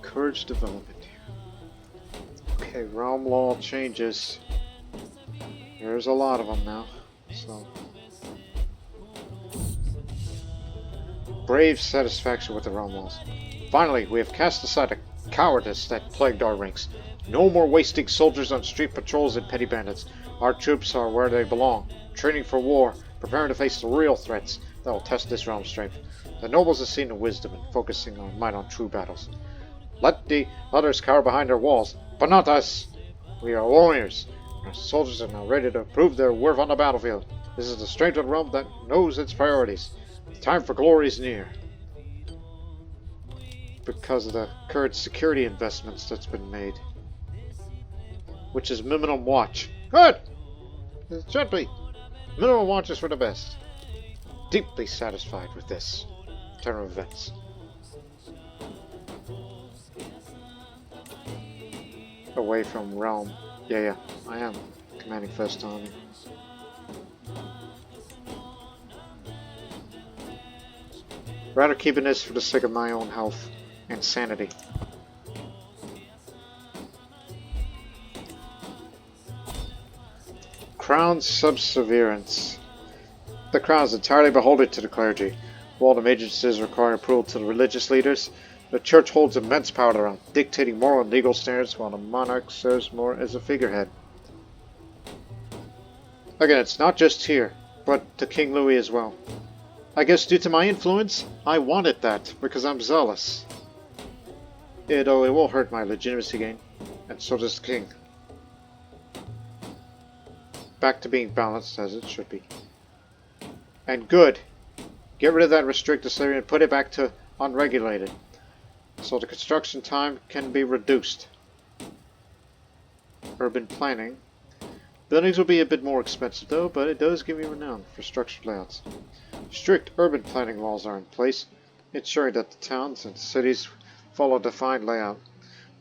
Courage development. Okay, realm law changes. There's a lot of them now. So, brave satisfaction with the realm laws. Finally, we have cast aside the cowardice that plagued our ranks. No more wasting soldiers on street patrols and petty bandits. Our troops are where they belong, training for war, preparing to face the real threats that will test this realm's strength. The nobles have seen the wisdom in focusing our might on true battles. Let the others cower behind their walls, but not us. We are warriors. Our soldiers are now ready to prove their worth on the battlefield. This is the strength of the realm that knows its priorities. The time for glory is near. Because of the current security investments that's been made. Which is minimum watch. Good! It should be. Minimum watch is for the best. Deeply satisfied with this turn of events. Away from realm. Yeah, I am commanding first army. Rather keeping this for the sake of my own health and sanity. Crown subservience. The crown is entirely beholden to the clergy. While the majorships require approval to the religious leaders, the church holds immense power around, dictating moral and legal standards, while the monarch serves more as a figurehead. Again, it's not just here, but to King Louis as well. I guess due to my influence, I wanted that, because I'm zealous. It will hurt my legitimacy gain, and so does the king. Back to being balanced as it should be. And good. Get rid of that restricted slavery and put it back to unregulated, so the construction time can be reduced. Urban planning. Buildings will be a bit more expensive though, but it does give you renown for structured layouts. Strict urban planning laws are in place, ensuring that the towns and cities follow a defined layout.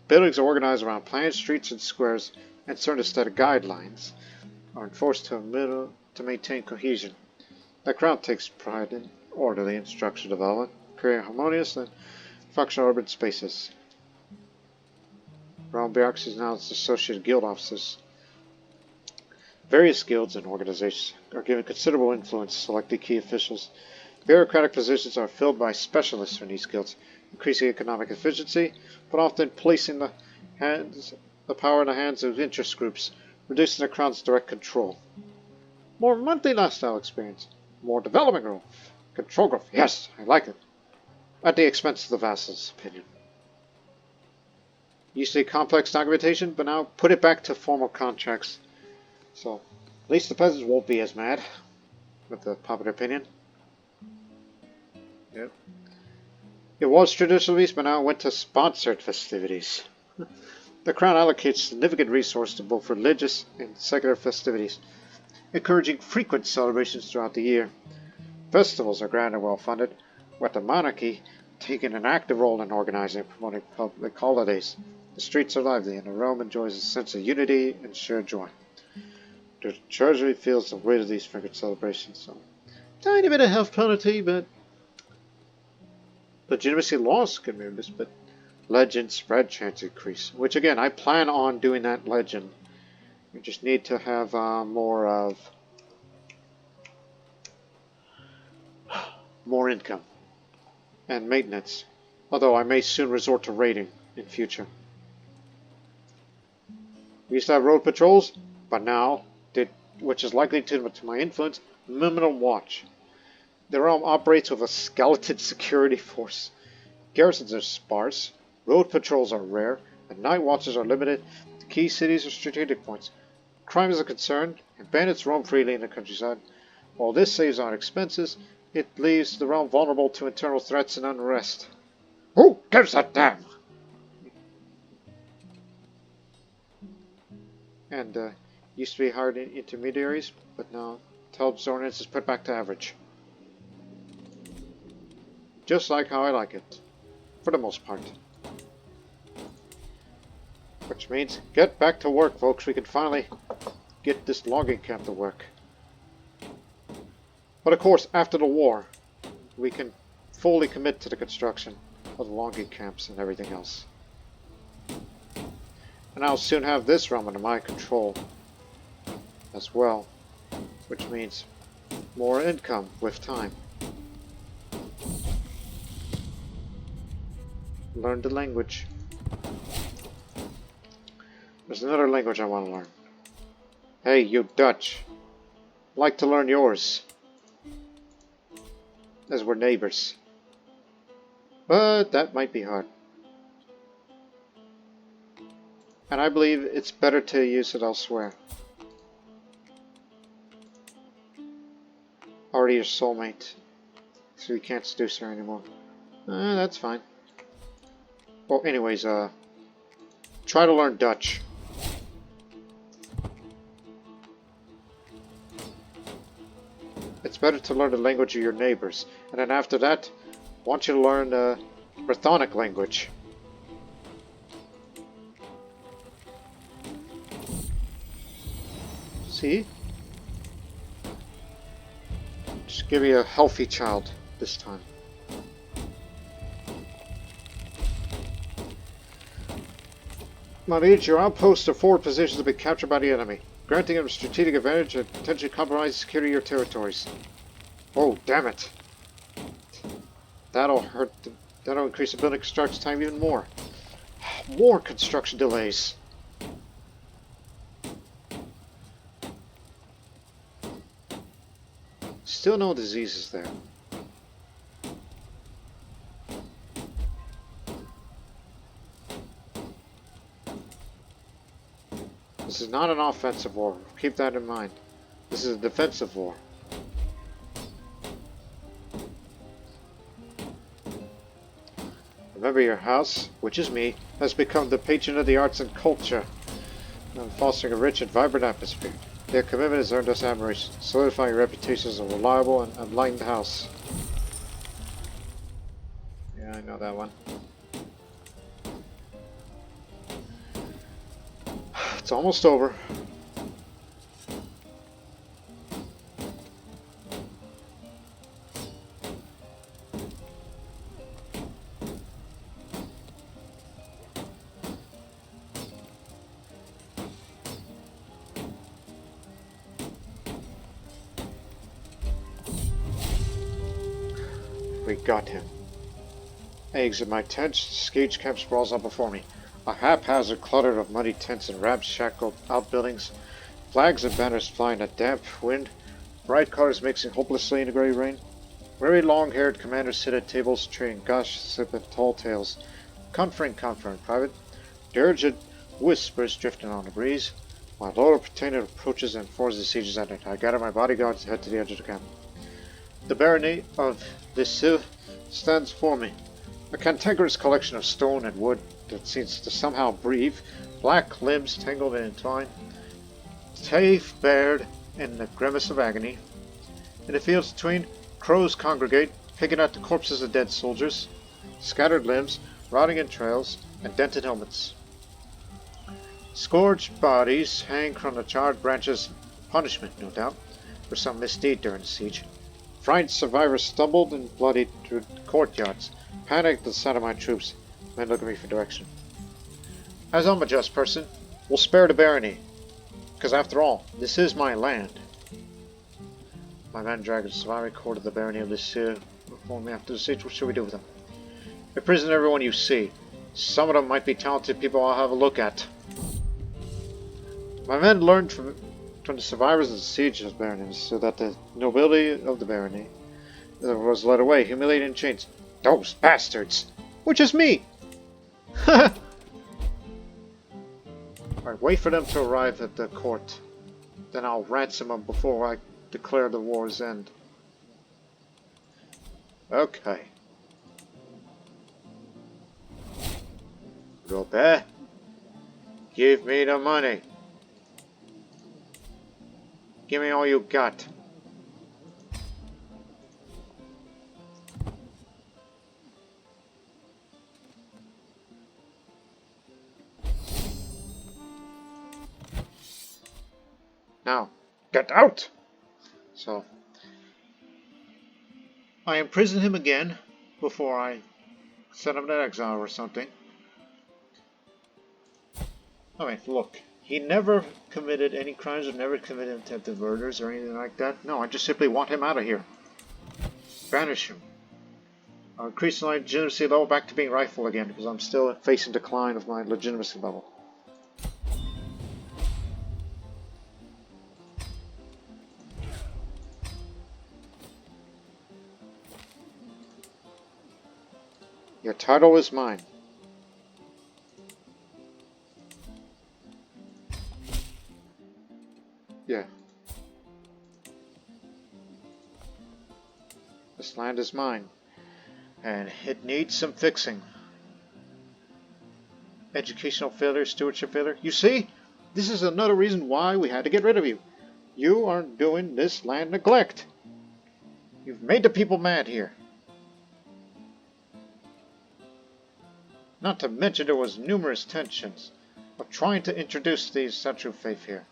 Buildings are organized around planned streets and squares, and certain aesthetic guidelines are enforced to maintain cohesion. The crown takes pride in orderly and structured development, creating harmonious and functional urban spaces. Realm bureaucracy is now its associated guild officers. Various guilds and organizations are given considerable influence, selecting key officials. Bureaucratic positions are filled by specialists from these guilds, increasing economic efficiency, but often placing the power in the hands of interest groups, reducing the crown's direct control. More monthly lifestyle experience, more development growth, control growth. Yes, I like it. At the expense of the vassal's opinion. Used to be complex documentation, but now put it back to formal contracts. So, at least the peasants won't be as mad with the popular opinion. Yep. It was traditional feast, but now it went to sponsored festivities. The crown allocates significant resources to both religious and secular festivities, encouraging frequent celebrations throughout the year. Festivals are grand and well funded, with the monarchy taking an active role in organizing and promoting public holidays. The streets are lively, and the realm enjoys a sense of unity and shared joy. The treasury feels the weight of these frequent celebrations. So, tiny bit of health penalty, but legitimacy loss can be reduced, but legend spread chance increase. Which again, I plan on doing that legend. We just need to have more income and maintenance. Although I may soon resort to raiding in future. We used to have road patrols, but now the which is likely to my influence, minimum watch. The realm operates with a skeleton security force. Garrisons are sparse, road patrols are rare, and night watches are limited to key cities or strategic points. Crime is a concern, and bandits roam freely in the countryside. While this saves on expenses, it leaves the realm vulnerable to internal threats and unrest. Who gives a damn? And used to be hard intermediaries, but now intelligence ordinance is put back to average. Just like how I like it, for the most part. Which means, get back to work, folks. We can finally get this logging camp to work. But of course, after the war, we can fully commit to the construction of the logging camps and everything else. And I'll soon have this realm under my control as well, which means more income with time. Learn the language. There's another language I want to learn. Hey, you Dutch. I'd like to learn yours. As we're neighbors. But that might be hard. And I believe it's better to use it elsewhere. Already your soulmate. So you can't seduce her anymore. That's fine. Well, anyways, try to learn Dutch. It's better to learn the language of your neighbors. And then after that, I want you to learn Brythonic language. See? Just give me a healthy child this time. My liege, your outposts are forward positions have been captured by the enemy, granting them a strategic advantage and potentially compromise the security of your territories. Oh, damn it. That'll hurt. That'll increase the building construction time even more. More construction delays. Still no diseases there. This is not an offensive war. Keep that in mind. This is a defensive war. Remember, your house, which is me, has become the patron of the arts and culture, and fostering a rich and vibrant atmosphere. Their commitment has earned us admiration, solidifying reputations as a reliable and enlightened house. Yeah, I know that one. It's almost over. We got him. I exit my tent, Skage camp sprawls out before me. A haphazard clutter of muddy tents and ramshackle outbuildings, flags and banners flying in a damp wind, bright colors mixing hopelessly in the grey rain. Very long-haired commanders sit at tables, trading gossip and tall tales, conferring in private. Dirged whispers drifting on the breeze. My Lord Lieutenant approaches and forces the sieges at night. I gather my bodyguards and head to the edge of the camp. The barony of Lulu stands before me, a cantankerous collection of stone and wood that seems to somehow breathe, black limbs tangled and entwined, teeth bared in the grimace of agony. In the fields between, crows congregate, picking at the corpses of dead soldiers, scattered limbs, rotting entrails, and dented helmets. Scourged bodies hang from the charred branches, punishment, no doubt, for some misdeed during the siege. Frightened survivors stumbled and bloodied through courtyards, panicked at the sight of my troops. Men look at me for direction. As I'm a just person, we'll spare the barony, because after all, this is my land. My men drag the surviving court of the barony of Lulu before me after the siege. What should we do with them? Imprison everyone you see. Some of them might be talented people I'll have a look at. My men learned from from the survivors of the siege of baronies, so that the nobility of the barony was led away, humiliated in chains. Those bastards! Which is me! Alright, wait for them to arrive at the court. Then I'll ransom them before I declare the war's end. Okay. Robert, give me the money. Give me all you got. Now, get out! So, I imprison him again before I send him to exile or something. Alright, look. He never committed any crimes or never committed attempted murders or anything like that. No, I just simply want him out of here. Banish him. I'll increase my legitimacy level back to being rightful again because I'm still facing decline of my legitimacy level. Your title is mine. Yeah. This land is mine. And it needs some fixing. Educational failure, stewardship failure. You see? This is another reason why we had to get rid of you. You are doing this land neglect. You've made the people mad here. Not to mention there was numerous tensions of trying to introduce the central faith here.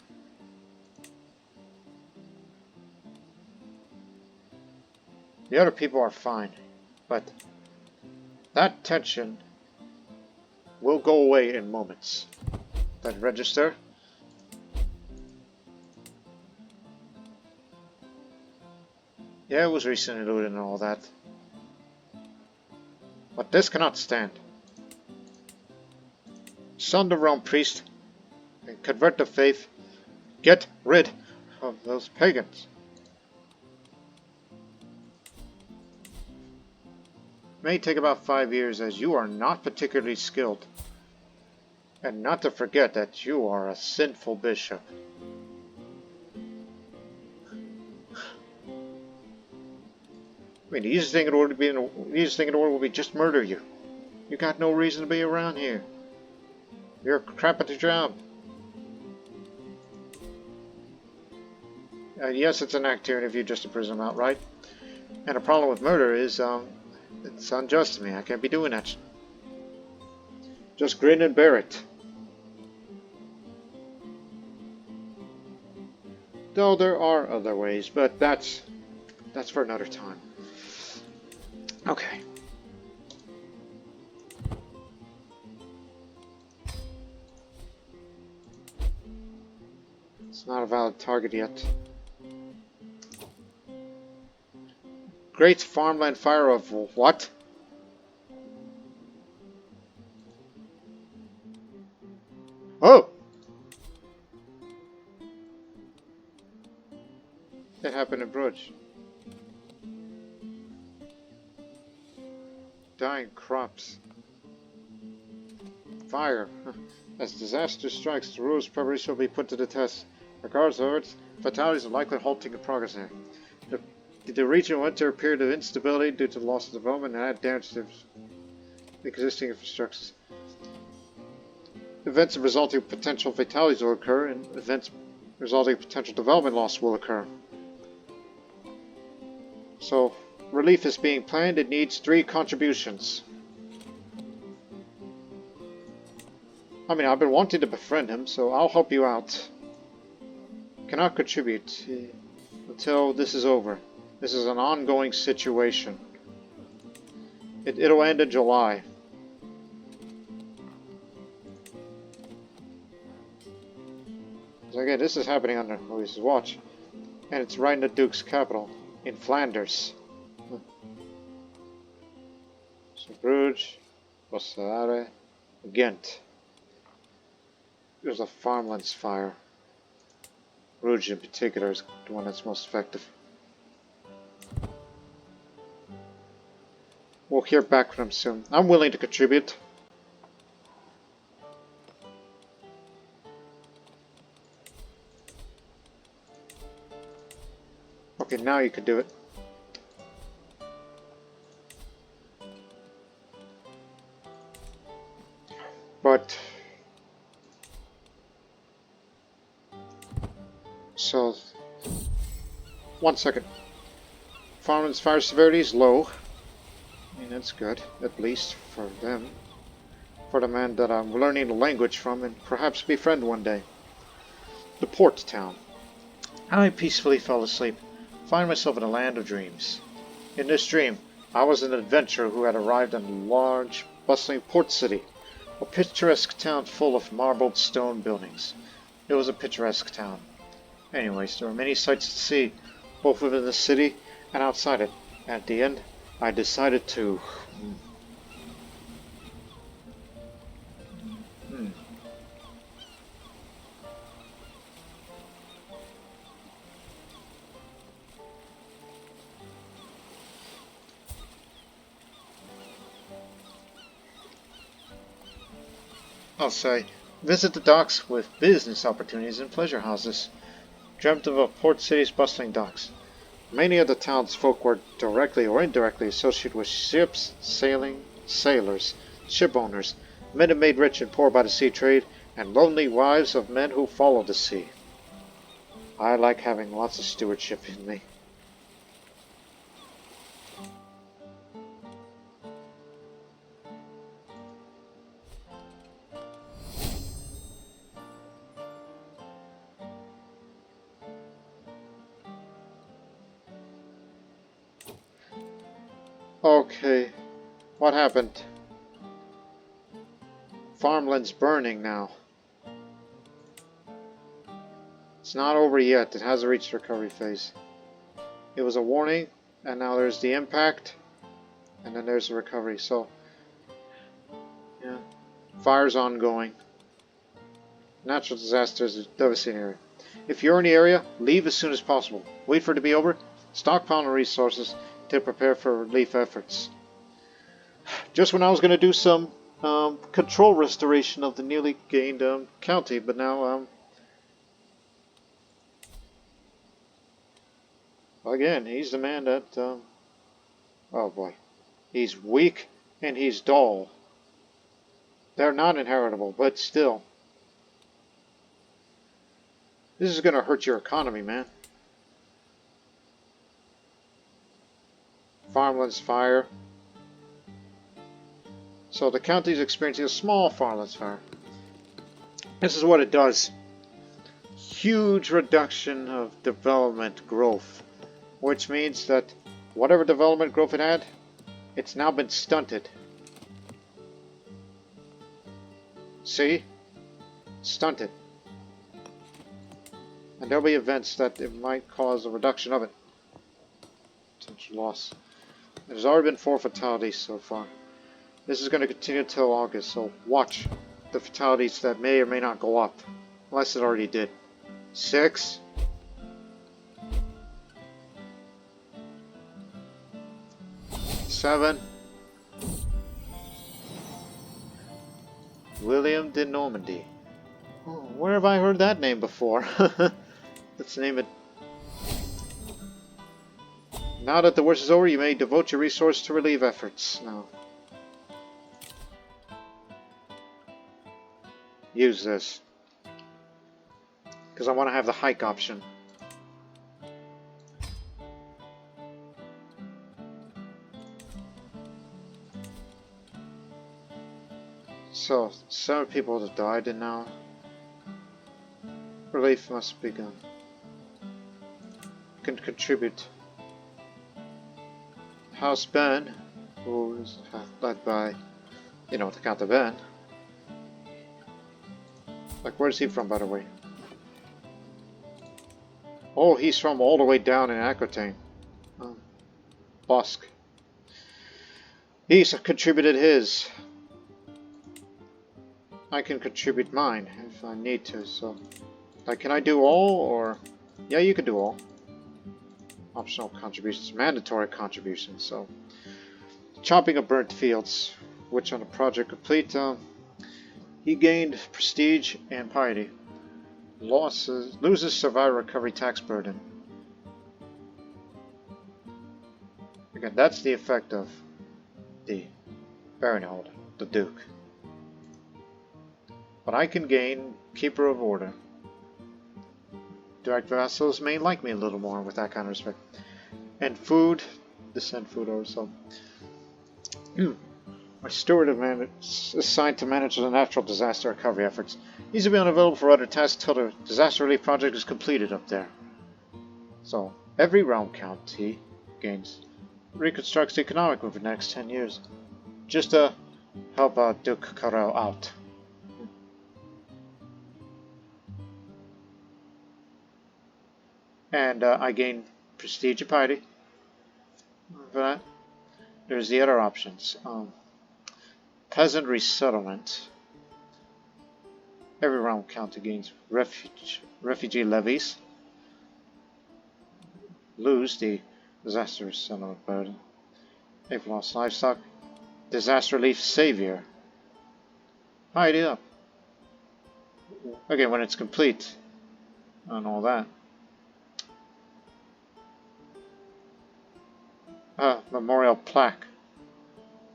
The other people are fine, but that tension will go away in moments. That register. Yeah, it was recently looted and all that. But this cannot stand. Son the Rome priest and convert the faith. Get rid of those pagans. May take about 5 years as you are not particularly skilled. And not to forget that you are a sinful bishop. I mean, the easiest thing in the world would be just murder you. You got no reason to be around here. You're a crap at your job. Yes, it's an act here, and if you just imprison them outright. And the problem with murder is, it's unjust to me. I can't be doing that. Just grin and bear it. Though there are other ways, but that's for another time. Okay. It's not a valid target yet. Great farmland fire of what? Oh! That happened in Bruges. Dying crops. Fire. As disaster strikes, the rules preparation will be put to the test. Regardless of it, fatalities are likely halting in progress here. The region will enter a period of instability due to the loss of development and add damage to existing infrastructures. Events resulting in potential fatalities will occur, and events resulting in potential development loss will occur. So, relief is being planned. It needs 3 contributions. I mean, I've been wanting to befriend him, so I'll help you out. Cannot contribute until this is over. This is an ongoing situation. It'll end in July. So again, this is happening under Louis's watch. And it's right in the Duke's capital, in Flanders. So Bruges, Cosmopolitan, Ghent. There's a farmlands fire. Rouge in particular is the one that's most effective. We'll hear back from him soon. I'm willing to contribute. Okay, now you can do it. But so 1 second. Farmland's fire severity is low. I mean, that's good, at least for them. For the man that I'm learning the language from and perhaps befriend one day. The port town. I peacefully fell asleep, finding myself in a land of dreams. In this dream, I was an adventurer who had arrived in a large, bustling port city, a picturesque town full of marbled stone buildings. It was a picturesque town. Anyways, there were many sights to see, both within the city and outside it. At the end, I decided to... I'll say, visit the docks with business opportunities and pleasure houses. Dreamt of a port city's bustling docks. Many of the town's folk were directly or indirectly associated with ships, sailing, sailors, ship owners, men who made rich and poor by the sea trade, and lonely wives of men who followed the sea. I like having lots of stewardship in me. Okay, what happened? Farmland's burning now. It's not over yet, it hasn't reached recovery phase. It was a warning, and now there's the impact, and then there's the recovery, so... yeah. Fire's ongoing. Natural disasters is a devastating area. If you're in the area, leave as soon as possible. Wait for it to be over, stockpile resources to prepare for relief efforts. Just when I was going to do some control restoration of the newly gained county, but now again, he's the man that oh boy, he's weak and he's dull. They're not inheritable, but still, this is going to hurt your economy, man. Farmlands fire. So the county is experiencing a small farmlands fire. This is what it does. Huge reduction of development growth, which means that whatever development growth it had, it's now been stunted. See? Stunted. And there'll be events that it might cause a reduction of it. Potential loss. There's already been 4 fatalities so far. This is going to continue until August, so watch the fatalities that may or may not go up. Unless it already did. 6. Seven. William de Normandy. Oh, where have I heard that name before? Let's name it. Now that the worst is over, you may devote your resource to relief efforts. Now, use this. Because I want to have the hike option. So, 7 people have died and now relief must begin. Can contribute. House Ben, who is led by, to count the Ben. Like, where's he from, by the way? Oh, he's from all the way down in Aquitaine. Bosque. He's contributed his. I can contribute mine if I need to, so Like, can I do all, or... Yeah, you can do all. Optional contributions, mandatory contributions, so... Chopping of burnt fields, which on a project complete, he gained prestige and piety. Loses survivor recovery tax burden. Again, that's the effect of the Baronhold, the Duke. But I can gain Keeper of Order. Direct vassals may like me a little more with that kind of respect. And food, descend food also. My steward is assigned to manage the natural disaster recovery efforts. He's to be unavailable for other tasks until the disaster relief project is completed up there. So, every realm count he gains reconstructs the economic over the next 10 years. Just to help Duke Carel out. And I gain prestige and piety for that. There's the other options. Peasant resettlement. Every realm county gains refugee levies. Lose the disaster resettlement burden. They've lost livestock. Disaster relief savior. Piety up. Again, when it's complete. And all that. Memorial plaque.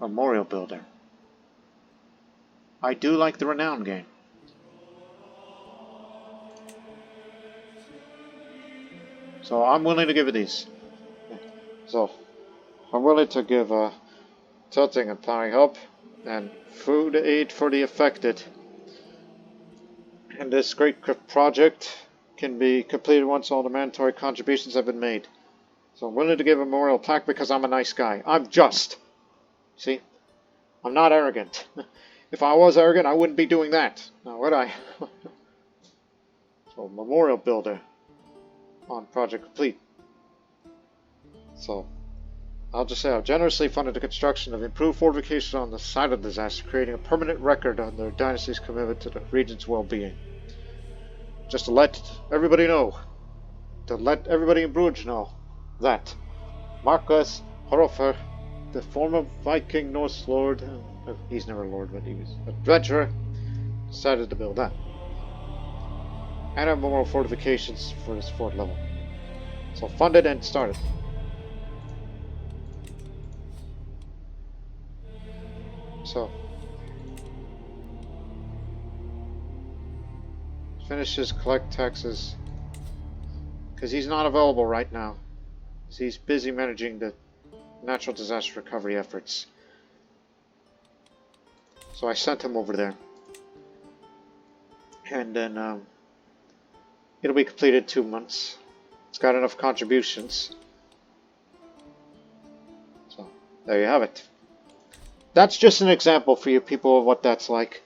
Memorial builder. I do like the renown game. So I'm willing to give it these. So I'm willing to give tilting and plowing help and food aid for the affected. And this great project can be completed once all the mandatory contributions have been made. So I'm willing to give a memorial plaque because I'm a nice guy. I'm just. See? I'm not arrogant. If I was arrogant, I wouldn't be doing that. Now, would I? So, memorial builder on project complete. So, I'll just say I've generously funded the construction of improved fortifications on the site of the disaster, creating a permanent record on their dynasty's commitment to the region's well-being. Just to let everybody know. To let everybody in Bruges know that Marquess Hrolfr, the former Viking Norse lord, he's never a lord, but he was an adventurer, decided to build that. And have more fortifications for this fort level. So funded and started. So finishes collect taxes because he's not available right now. He's busy managing the natural disaster recovery efforts. So I sent him over there. And then it'll be completed 2 months. It's got enough contributions. So there you have it. That's just an example for you people of what that's like,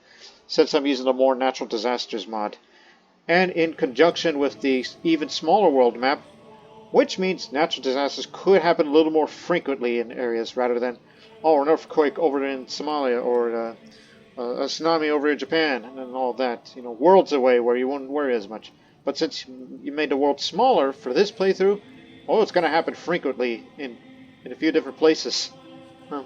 since I'm using the more natural disasters mod. And in conjunction with the even smaller world map, which means natural disasters could happen a little more frequently in areas rather than, oh, an earthquake over in Somalia or a tsunami over in Japan and all that. You know, worlds away where you wouldn't worry as much. But since you made the world smaller for this playthrough, oh, it's going to happen frequently in a few different places. Huh.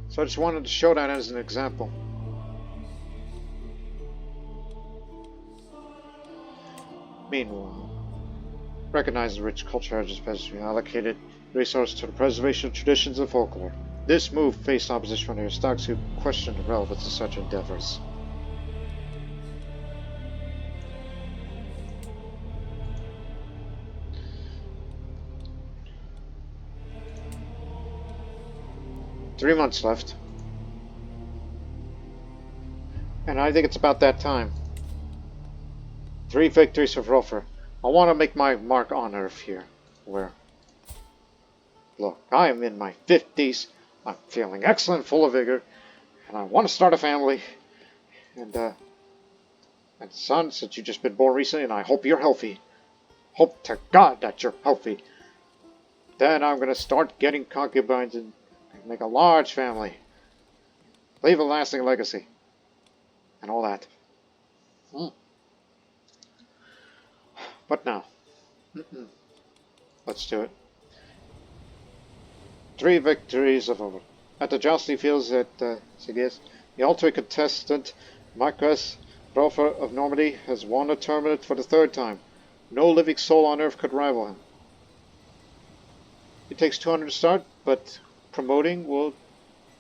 So I just wanted to show that as an example. Meanwhile, recognize the rich culture heritage peasantry allocated resources to the preservation of traditions and folklore. This move faced opposition from the aristocrats who questioned the relevance of such endeavors. "3 months left. And I think it's about that time. 3 victories for Hrolfr. I want to make my mark on Earth here. Where? Look, I am in my 50s. I'm feeling excellent, full of vigor. And I want to start a family. And son, since you've just been born recently, and I hope you're healthy. Hope to God that you're healthy. Then I'm going to start getting concubines and make a large family, leave a lasting legacy, and all that. But now, let's do it. 3 victories of over. At the jousting fields at Sigies, the ultimate contestant, Marquess Hrolfr of Normandy, has won the tournament for the 3rd time. No living soul on earth could rival him. It takes 200 to start, but promoting will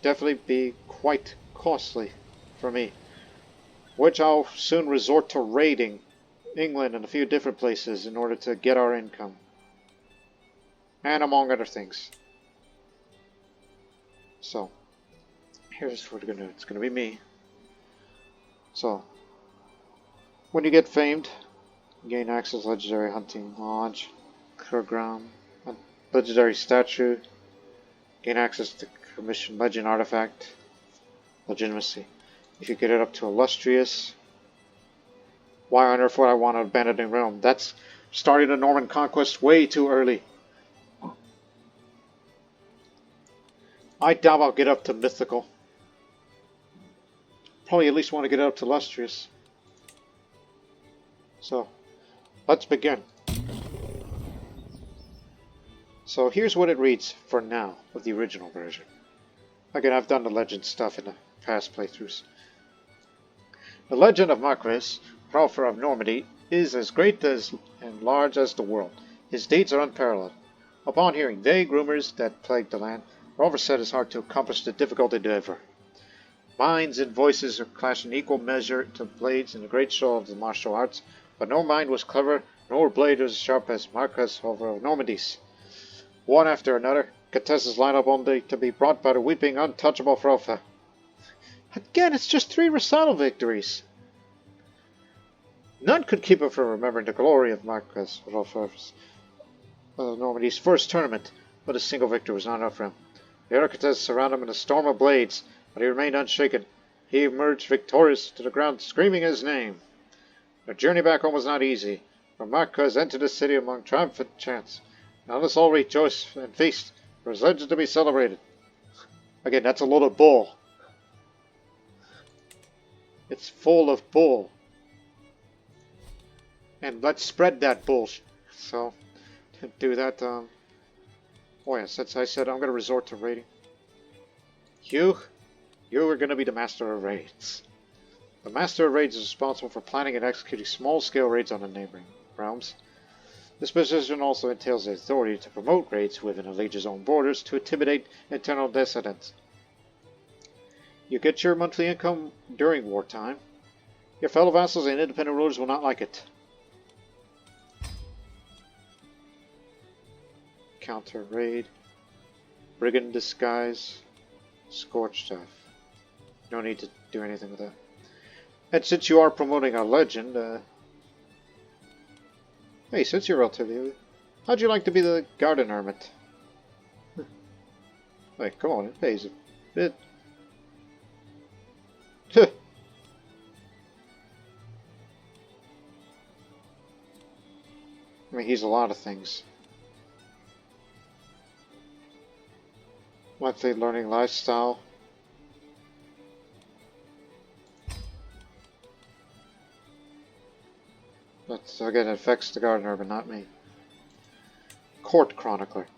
definitely be quite costly for me, which I'll soon resort to raiding England and a few different places in order to get our income, and among other things. So, here's what we're going to do. It's going to be me. So, when you get famed, you gain access to Legendary Hunting Lodge, Program, Legendary Statue, gain access to Commission Legend Artifact, Legitimacy. If you get it up to Illustrious, why on earth would I want an Abandoning Realm? That's starting the Norman Conquest way too early. I doubt I'll get up to Mythical. Probably at least want to get it up to Illustrious. So, let's begin. So here's what it reads for now of the original version. Again, I've done the legend stuff in the past playthroughs. The legend of Marquess Hrolfr of Normandy is as great as and large as the world. His deeds are unparalleled. Upon hearing vague rumors that plagued the land, Hrolfr set his heart to accomplish the difficult endeavor. Minds and voices are clashed in equal measure to blades in the great show of the martial arts, but no mind was clever, nor blade was as sharp as Marquess Hrolfr of Normandy's. One after another, contestants line up only to be brought by the weeping, untouchable Hrolfr. Again, it's just 3 recital victories. None could keep him from remembering the glory of Marquess Hrolfr of Normandy's first tournament, but a single victory was not enough for him. The other contestants surrounded him in a storm of blades, but he remained unshaken. He emerged victorious to the ground, screaming his name. The journey back home was not easy, for Marquess entered the city among triumphant chants. Now let us all rejoice and feast, for his legend to be celebrated. Again, that's a load of bull. It's full of bull. And let's spread that bull. So, to do that, oh yes, as I said, I'm going to resort to raiding. You are going to be the Master of Raids. The Master of Raids is responsible for planning and executing small-scale raids on the neighboring realms. This position also entails the authority to promote raids within a liege's own borders to intimidate internal dissidents. You get your monthly income during wartime. Your fellow vassals and independent rulers will not like it. Counter raid, brigand disguise, scorched stuff. No need to do anything with that. And since you are promoting a legend, hey, since you're relatively, how'd you like to be the garden hermit? Hey, come on, it pays a bit. I mean, he's a lot of things. Monthly learning lifestyle. But again, it affects the gardener, but not me. Court chronicler.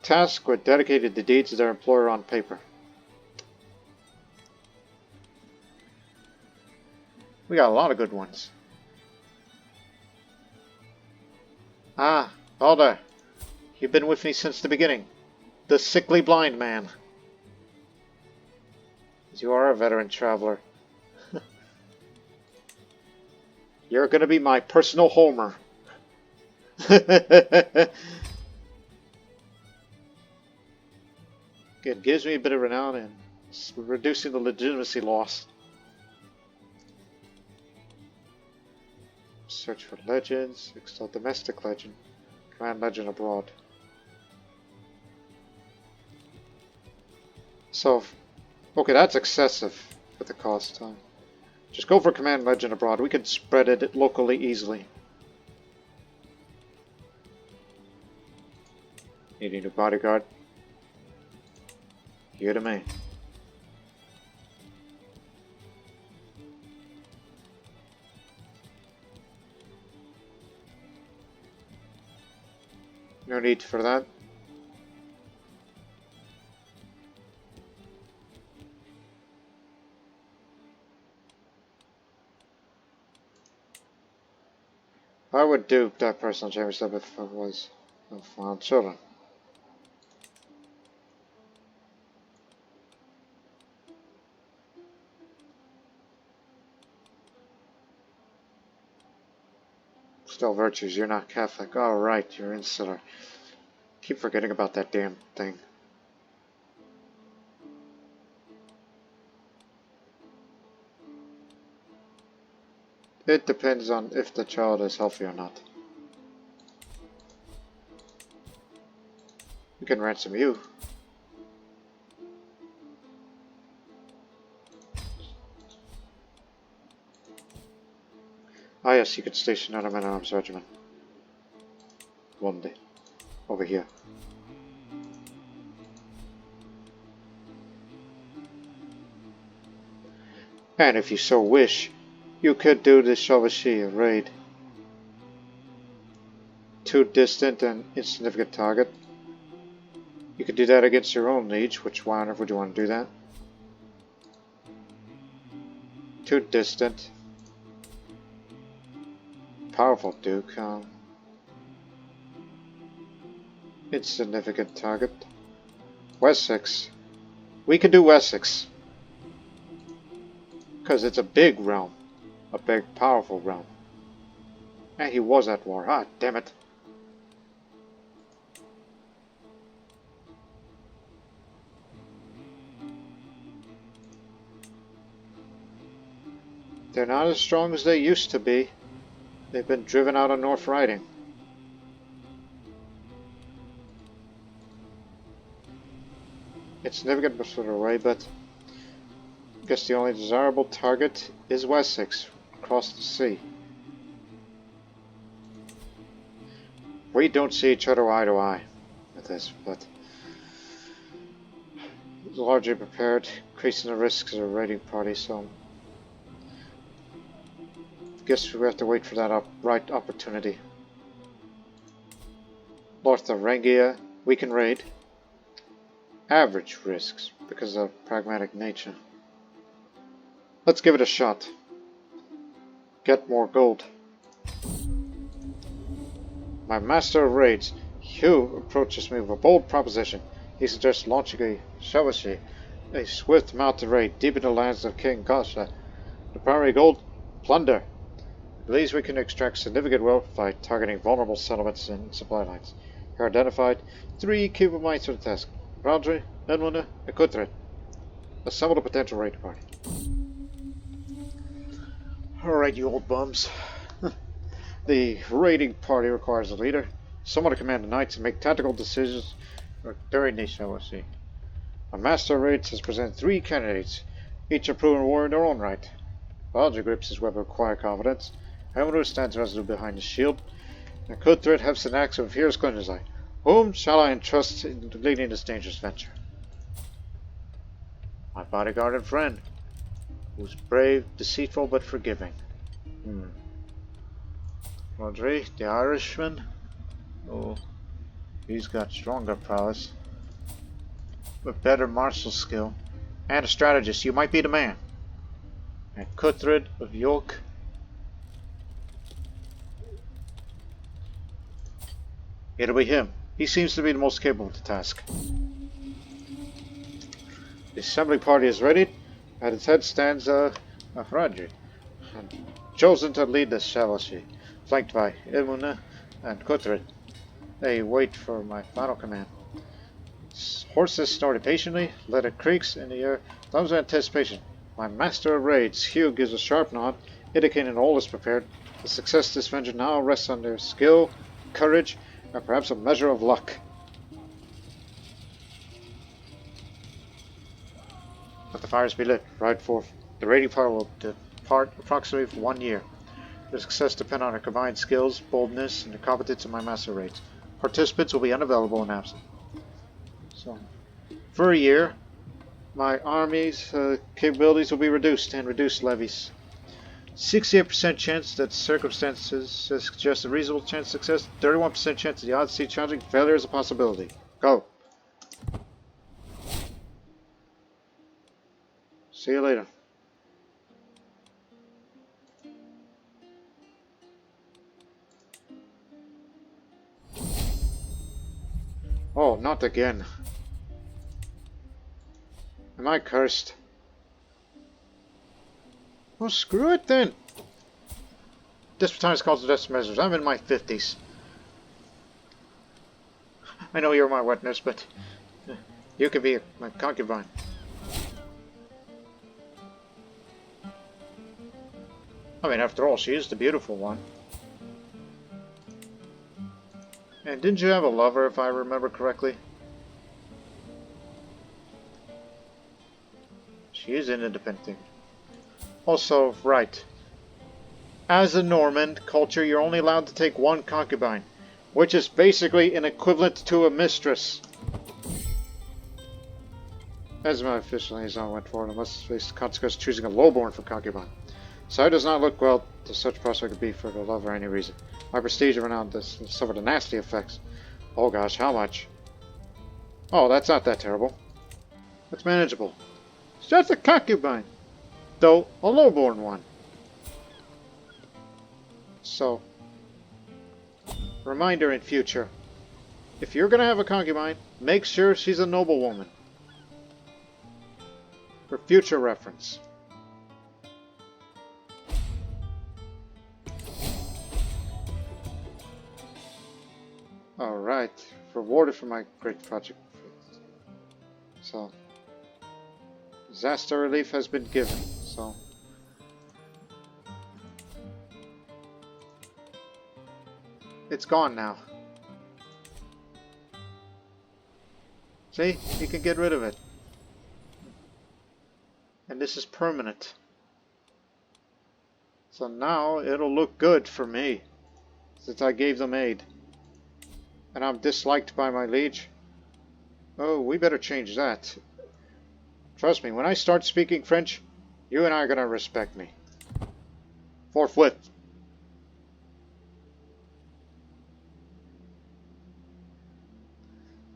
Tasked with dedicated the deeds of their employer on paper. We got a lot of good ones. Ah, Balder. You've been with me since the beginning. The sickly blind man. You are a veteran traveler. You're going to be my personal Homer. It gives me a bit of renown and reducing the legitimacy loss. Search for legends. Extol domestic legend. Command legend abroad. So, okay, that's excessive with the cost time. Just go for command legend abroad. We can spread it locally easily. Need a new bodyguard. You to me. No need for that. I would do that personal championship if it was of my children. Still virtues, you're not Catholic. Oh right, you're insular. Keep forgetting about that damn thing. It depends on if the child is healthy or not. We can ransom you. Ah yes, you could station out a man-at-arms regiment. One day. Over here. And if you so wish, you could do the Chevalier raid. Too distant and insignificant target. You could do that against your own liege, which why on earth would you want to do that? Too distant. Powerful Duke, insignificant target. Wessex. We could do Wessex. Because it's a big realm. A big, powerful realm. And he was at war. Ah, damn it. They're not as strong as they used to be. They've been driven out of North Riding. It's significant but further away, but I guess the only desirable target is Wessex, across the sea. We don't see each other eye to eye with this, but largely prepared, increasing the risks of a raiding party, so I guess we have to wait for that right opportunity. North of Rengia, we can raid. Average risks, because of pragmatic nature. Let's give it a shot. Get more gold. My master of raids, Hugh, approaches me with a bold proposition. He suggests launching a chevalier, a swift mounted raid deep in the lands of King Gosha. The primary goal, plunder. He believes we can extract significant wealth by targeting vulnerable settlements and supply lines. Here identified 3 capable minds for the task. Roundry, Edmund, and Courtiers. Assemble a potential raid party. Alright, you old bums. The raiding party requires a leader, someone to command the knights and make tactical decisions during the chevalier. A master of raids has presented 3 candidates, each a proven warrior in their own right. Roundry grips his weapon with quiet confidence. Edmund stands resolute behind his shield, and Courtiers has an axe of fierce gun in his eye. Whom shall I entrust in leading this dangerous venture? My bodyguard and friend, who's brave, deceitful, but forgiving. Rodri, the Irishman? Oh, he's got stronger prowess. With better martial skill. And a strategist, you might be the man. And Courtiers of York. It'll be him. He seems to be the most capable of the task. The assembly party is ready. At its head stands Rodri, chosen to lead the chevalier, flanked by Edmund and Courtiers. They wait for my final command. Horses snorted patiently, leather creaks in the air, thumbs of anticipation. My master of raids, Hugh, gives a sharp nod, indicating all is prepared. The success of this venture now rests on their skill, courage, and perhaps a measure of luck. Let the fires be lit. Ride forth. The raiding party will depart approximately for 1 year. Their success depends on our combined skills, boldness, and the competence of my master raids. Participants will be unavailable and absent. So, for a year, My army's capabilities will be reduced and reduced levies. 68% chance that circumstances suggest a reasonable chance of success. 31% chance that the odds see challenging. Failure is a possibility. Go. See you later. Oh, not again. Am I cursed? Well, screw it then. Desperate times calls for desperate measures. I'm in my 50s. I know you're my wet nurse, but you could be my concubine. I mean, after all, she is the beautiful one. And didn't you have a lover, if I remember correctly? She is an independent. Also, right. As a Norman culture, you're only allowed to take one concubine, which is basically an equivalent to a mistress. As my official liaison went forward, I must face the consequence of choosing a lowborn for concubine. So it does not look well to such prospect to be for the love or any reason. My prestige and renown does suffer the nasty effects. Oh gosh, how much? Oh, that's not that terrible. It's manageable. It's just a concubine, though a lowborn one. So, reminder in future, if you're going to have a concubine, make sure she's a noblewoman. For future reference. Alright, rewarded for my great project. So, disaster relief has been given, so. It's gone now. See, you can get rid of it. And this is permanent. So now it'll look good for me, since I gave them aid. And I'm disliked by my liege. Oh, we better change that. Trust me, when I start speaking French, you and I are gonna respect me. Forthwith.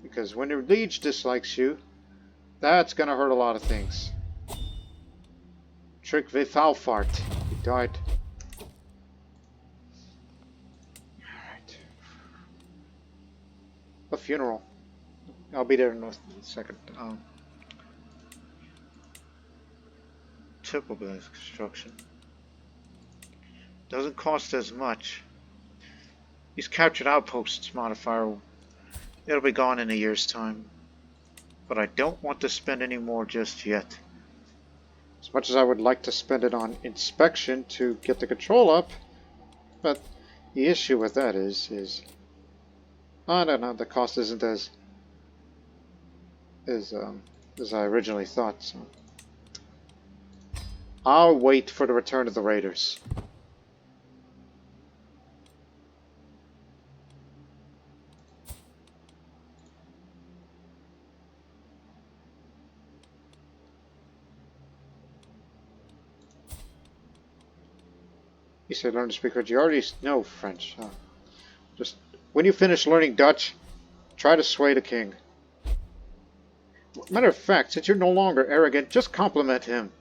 Because when your liege dislikes you, that's gonna hurt a lot of things. Trick Vithalfart. He died. Alright. A funeral. I'll be there in a second. Typical business construction. Doesn't cost as much. These captured outposts modifier, it'll be gone in a year's time. But I don't want to spend any more just yet. As much as I would like to spend it on inspection to get the control up, but the issue with that is I don't know, the cost isn't as I originally thought. So I'll wait for the return of the raiders. You said learn to speak French. You already know French. Just when you finish learning Dutch, try to sway the king. Matter of fact, since you're no longer arrogant, just compliment him.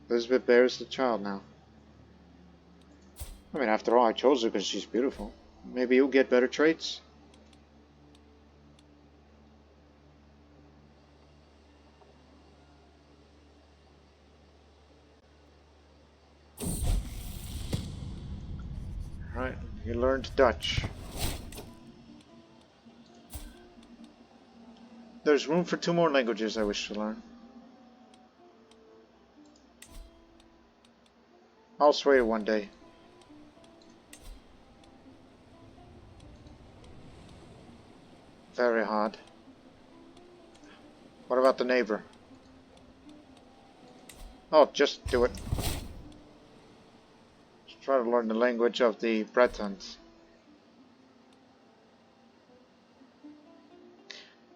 Elizabeth bears the child now. I mean, after all, I chose her because she's beautiful. Maybe you'll get better traits. Right, you learned Dutch. There's room for 2 more languages I wish to learn. I'll sway you one day. Very hard. What about the neighbor? Oh, just do it. Let's try to learn the language of the Bretons.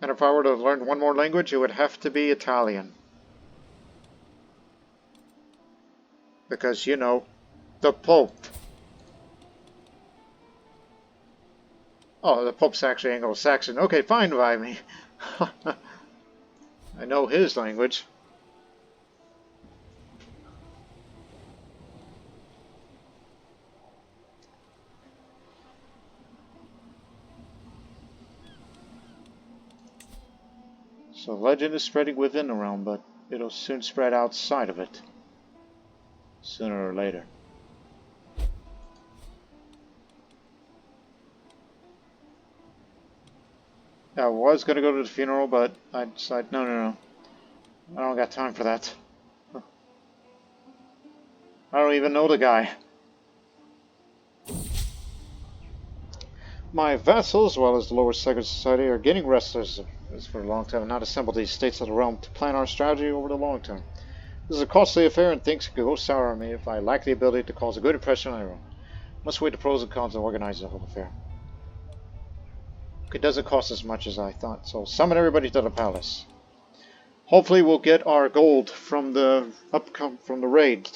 And if I were to learn one more language, it would have to be Italian. Because, you know, the Pope. Oh, the Pope's actually Anglo-Saxon. Okay, fine by me. I know his language. So legend is spreading within the realm, but it'll soon spread outside of it. Sooner or later. I was going to go to the funeral, but I decided, no. I don't got time for that. I don't even know the guy. My vassals, as well as the lower second society, are getting restless as for a long time and not assembled these states of the realm to plan our strategy over the long term. This is a costly affair and things could go sour on me if I lack the ability to cause a good impression on everyone. Must weigh the pros and cons and organize the whole affair. It doesn't cost as much as I thought, so summon everybody to the palace. Hopefully we'll get our gold from the raid.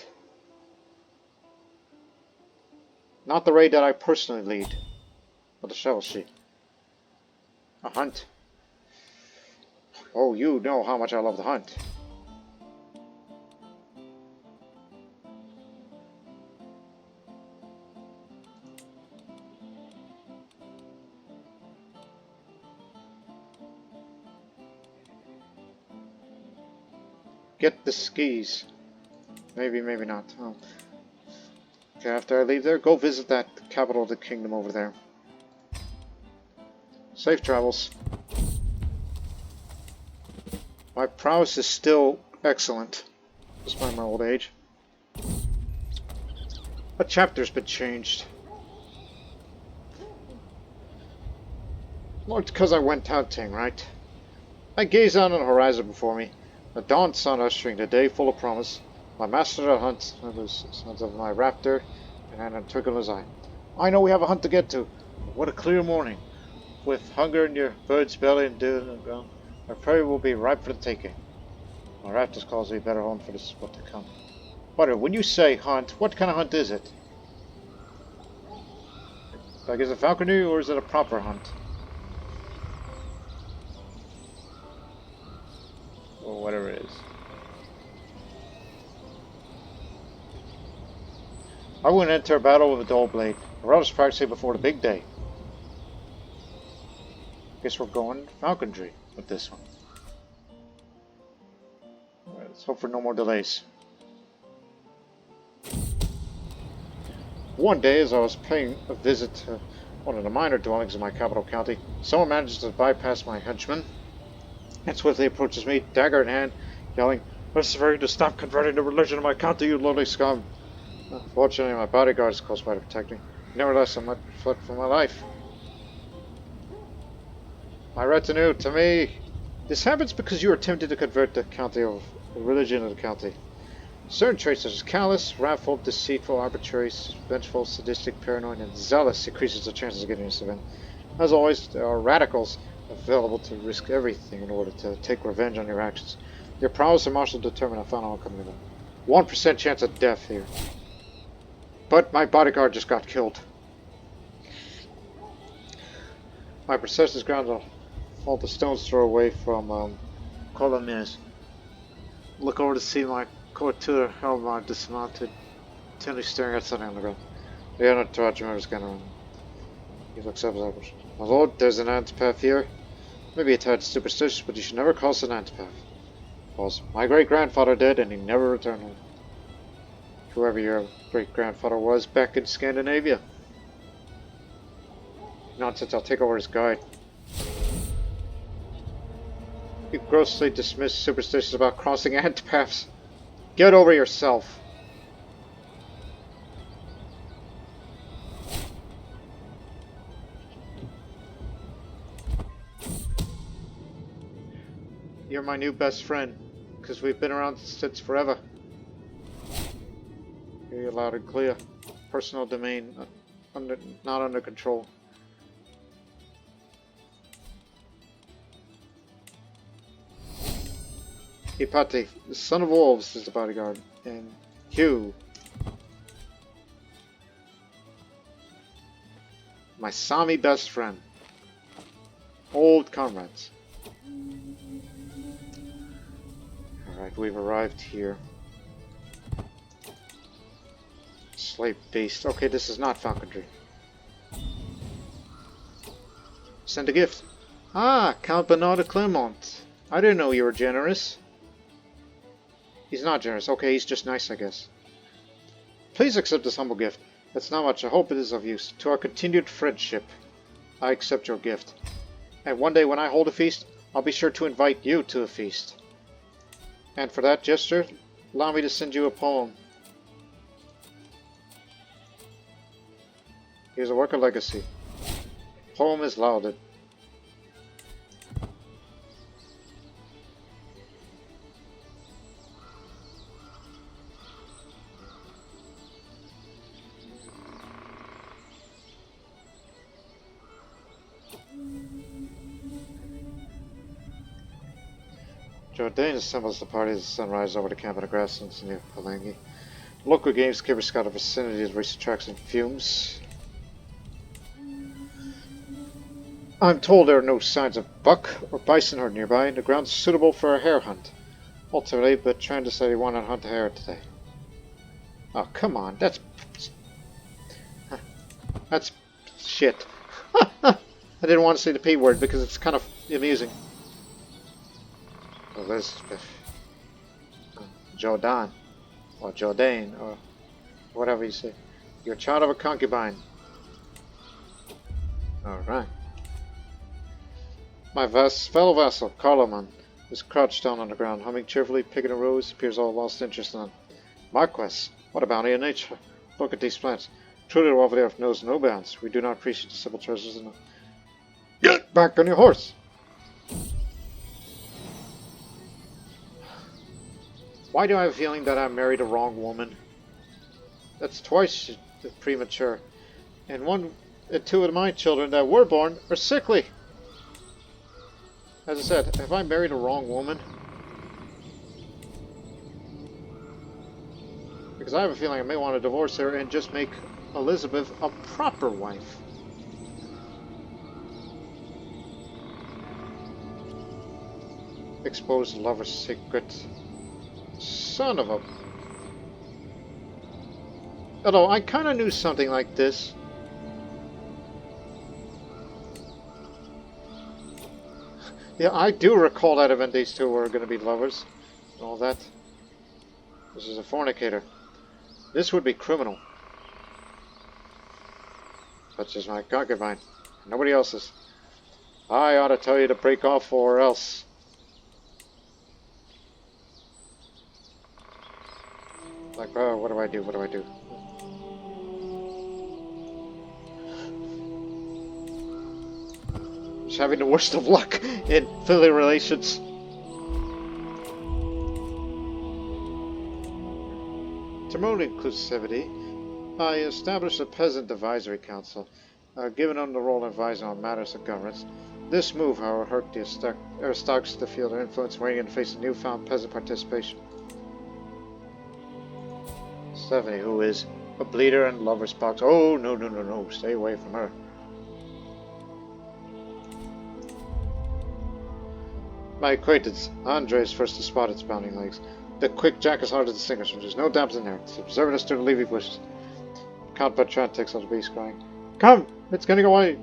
Not the raid that I personally lead, but the shovel sheet. A hunt. Oh, you know how much I love the hunt. Get the skis. Maybe, maybe not. Oh. Okay, after I leave there, go visit that capital of the kingdom over there. Safe travels. My prowess is still excellent, despite my old age. A chapter's been changed. Well, it's because I went hunting, right? I gaze out on the horizon before me. The dawn sun ushering the day full of promise. My master of hunt, the sons of my raptor, and a twinkle in his eye. I know we have a hunt to get to. What a clear morning. With hunger in your bird's belly and dew in the ground, our prey will be ripe for the taking. My raptors calls me better home for this what to come. Butter, when you say hunt, what kind of hunt is it? Like, is it falconry or is it a proper hunt? Or whatever it is. I wouldn't enter a battle with a dull blade. I'd rather practice it before the big day. Guess we're going falconry with this one. Alright, let's hope for no more delays. One day, as I was paying a visit to one of the minor dwellings in my capital county, someone manages to bypass my henchman and swiftly approaches me, dagger in hand, yelling, "I swear you to stop converting the religion of my county, you lowly scum!" Fortunately, my bodyguard is close by to protect me. Nevertheless, I might fled for my life. My retinue, to me! This happens because you are tempted to convert the religion of the county. Certain traits such as callous, wrathful, deceitful, arbitrary, vengeful, sadistic, paranoid, and zealous increases the chances of getting this event. As always, there are radicals available to risk everything in order to take revenge on your actions. Your prowess and martial determine a final outcome of it. 1% chance of death here. But my bodyguard just got killed. My procession is grounded all the stones throw away from Colomnes. Look over to see my Courtier Helmar dismounted, intently staring at something on the ground. The entourage members scan around. He looks up as I push. My lord, there's an antipath here. Maybe a tad superstitious, but you should never cross an antipath. Pause. My great-grandfather did, and he never returned home. Whoever your great-grandfather was back in Scandinavia. Nonsense, I'll take over his guide. You grossly dismiss superstitions about crossing antipaths. Get over yourself. You're my new best friend, because we've been around since forever. Hear you loud and clear. Personal domain, not under control. Piety, the son of wolves, is the bodyguard. And Hugh, my Sami best friend. Old comrades. Alright, we've arrived here. Slave beast. Okay, this is not falconry. Send a gift. Ah, Count Bernard de Clermont. I didn't know you were generous. He's not generous. Okay, he's just nice, I guess. Please accept this humble gift. That's not much. I hope it is of use. To our continued friendship, I accept your gift. And one day when I hold a feast, I'll be sure to invite you to a feast. And for that gesture, allow me to send you a poem. Here's a work of legacy. Poem is lauded. Jourdain assembles the party as the sun rises over the camp of the grasslands near Palangi. Local gameskeepers scout the vicinity of recent tracks and fumes. I'm told there are no signs of buck or bison herd nearby, and the ground's suitable for a hare hunt. Ultimately, but Trent decided he wanted to hunt a hare today. Oh, come on, that's shit. I didn't want to say the P word because it's kind of amusing. Elizabeth, Jourdain, or Jourdain, or whatever you say. You're a child of a concubine. Alright. My fellow vassal, Carloman, is crouched down on the ground, humming cheerfully, picking a rose, appears all lost interest in it. Marquess, what a bounty of nature. Look at these plants. Truly the wealth of the earth knows no bounds. We do not appreciate the simple treasures in them. Get back on your horse! Why do I have a feeling that I married the wrong woman? That's twice premature. And two of my children that were born are sickly. As I said, have I married the wrong woman? Because I have a feeling I may want to divorce her and just make Elizabeth a proper wife. Expose the lover's secret. Son of a... Although I kind of knew something like this. Yeah, I do recall that event these two were going to be lovers. And all that. This is a fornicator. This would be criminal. Such as my concubine. Nobody else's. I ought to tell you to break off or else. Like, oh, what do I do? What do I do? Just having the worst of luck in family relations. To promote inclusivity, I established a peasant advisory council, given them the role of advising on matters of governance. This move, however, hurt the aristocrats to feel their influence weighing in the face of newfound peasant participation. Stephanie, who is a bleeder and lover's box. Oh, no, stay away from her. My acquaintance, Andre, is first to spot its bounding legs. The quick jack is hard to distinguish, but there's no doubt in there. It's observing us through the leafy bushes. Count Bertrand takes out the beast, crying, "Come! It's getting away!"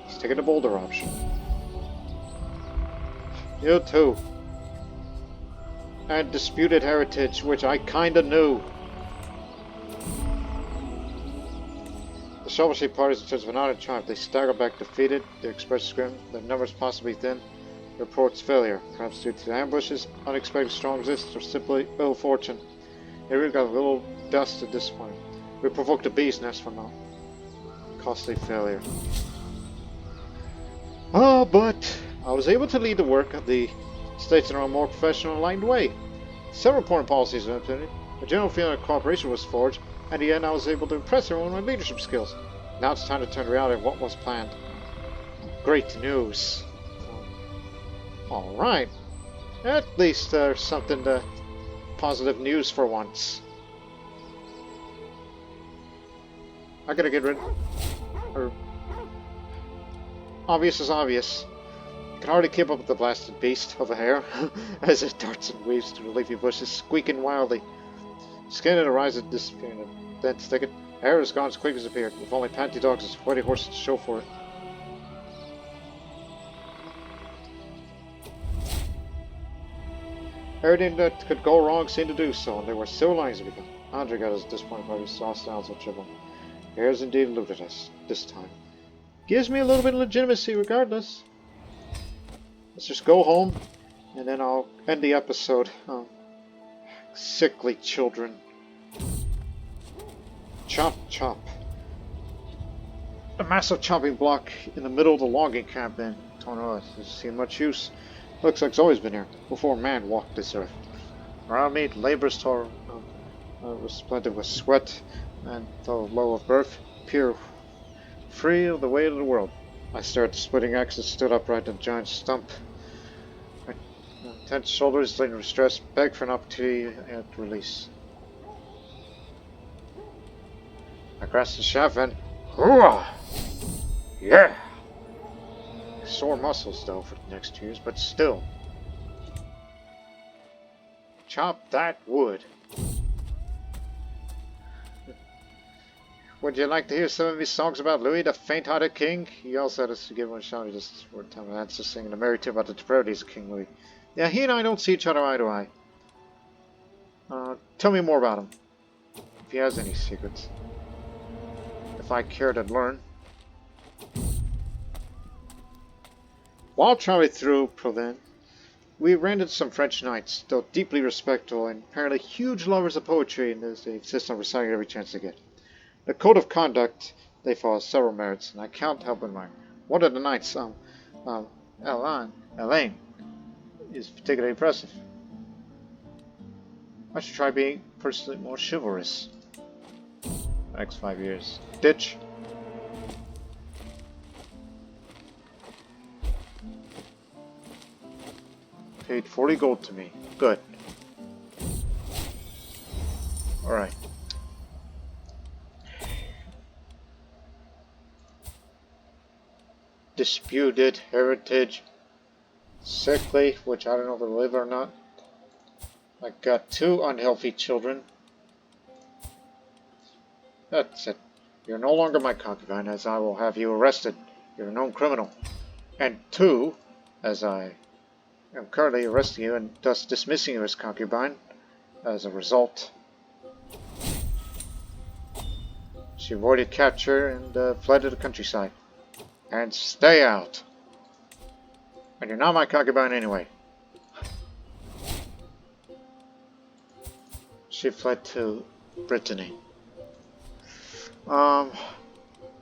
He's taking the bolder option. You too. And disputed heritage, which I kinda knew. The Shovelry parties in search of an honor triumph. They stagger back defeated. They express grim. Their numbers possibly thin. Reports failure, perhaps due to ambushes, unexpected strong resistance, or simply ill fortune. They really got a little dust at this point. We provoked a bee's nest for now. Costly failure. Oh, but I was able to lead the work of the states in a more professional and aligned way. Several important policies were implemented. A general feeling of cooperation was forged, and in the end I was able to impress everyone with my leadership skills. Now it's time to turn to reality of what was planned. Great news. Alright. At least there's something to positive news for once. I gotta get rid... Or... Obvious is obvious. I can hardly keep up with the blasted beast of a hare as it darts and weaves through the leafy bushes, squeaking wildly. Skin it arises and disappears in a dense thicket. Hare is gone as quick as it appeared, with only panty dogs and sweaty horses to show for it. Everything that could go wrong seemed to do so, and they were so lines to become. Andre got as disappointed by his saw styles of trouble. Hare's indeed eluded us, this time. Gives me a little bit of legitimacy regardless. Let's just go home, and then I'll end the episode. Oh. Sickly children. Chop, chop. A massive chopping block in the middle of the logging camp then. Don't know, hasn't seen much use. Looks like it's always been here, before man walked this earth. Around me, labor's tore, resplendent with sweat, and though low of birth, pure, free of the weight of the world. I stared at the splitting axe and stood upright on a giant stump. My tense shoulders, laden with stress, begged for an opportunity and release. I grasped the shaft and... Hooah! Yeah! Sore muscles, though, for the next 2 years, but still. Chop that wood. Would you like to hear some of these songs about Louis, the faint-hearted king? He also had us to give him a shout. He just word time and answer singing a merry tune about the depravities of King Louis. Yeah, he and I don't see each other eye to eye. Tell me more about him. If he has any secrets. If I care to learn. While traveling through Provence, we ran into some French knights, though deeply respectful and apparently huge lovers of poetry, and they insist on reciting every chance they get. The code of conduct they follow has several merits, and I can't help but admire. One of the knights, Alain, is particularly impressive. I should try being personally more chivalrous. Next 5 years. Ditch. Paid 40 gold to me. Good. Alright. Disputed heritage. Sickly, which I don't know if it'll live or not. I got 2 unhealthy children. That's it. You're no longer my concubine, as I will have you arrested. You're a known criminal. And 2, as I am currently arresting you and thus dismissing you as concubine. As a result, she avoided capture and fled to the countryside. And stay out. And you're not my concubine anyway. She fled to Brittany.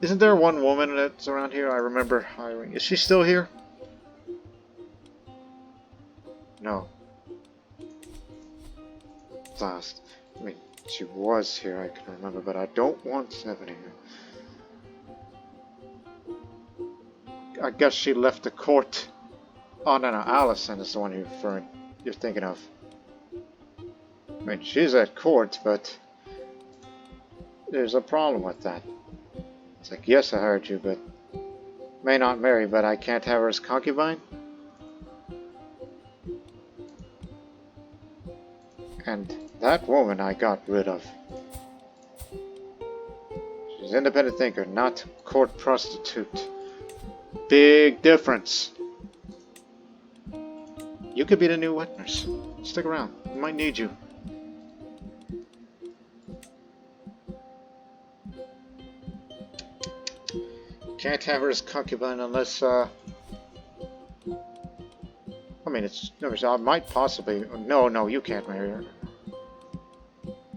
Isn't there one woman that's around here I remember hiring? Is she still here? No. Last. I mean, she was here, I can remember, but I don't want 7 here. I guess she left the court. Oh, no, Allison is the one you're thinking of. I mean, she's at court, but there's a problem with that. It's like, yes, I heard you, but may not marry, but I can't have her as concubine? And that woman I got rid of. She's an independent thinker, not court prostitute. Big difference. You could be the new witness. Stick around. We might need you. Can't have her as concubine unless, I mean, it's... I might possibly... No, you can't marry her.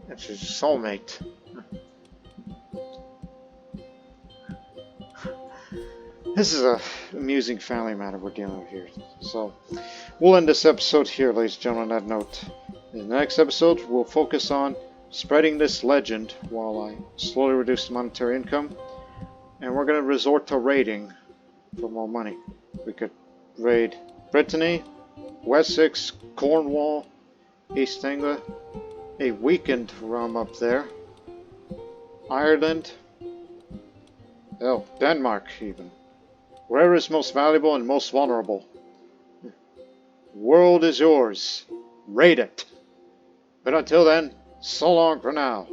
And she's a soulmate. This is a amusing family matter we're dealing with here. So, we'll end this episode here, ladies and gentlemen, on that note. In the next episode, we'll focus on spreading this legend while I slowly reduce the monetary income. And we're going to resort to raiding for more money. We could raid Brittany, Wessex, Cornwall, East Anglia, a weakened realm up there. Ireland, hell, Denmark even. Wherever is most valuable and most vulnerable. World is yours. Raid it. But until then, so long for now.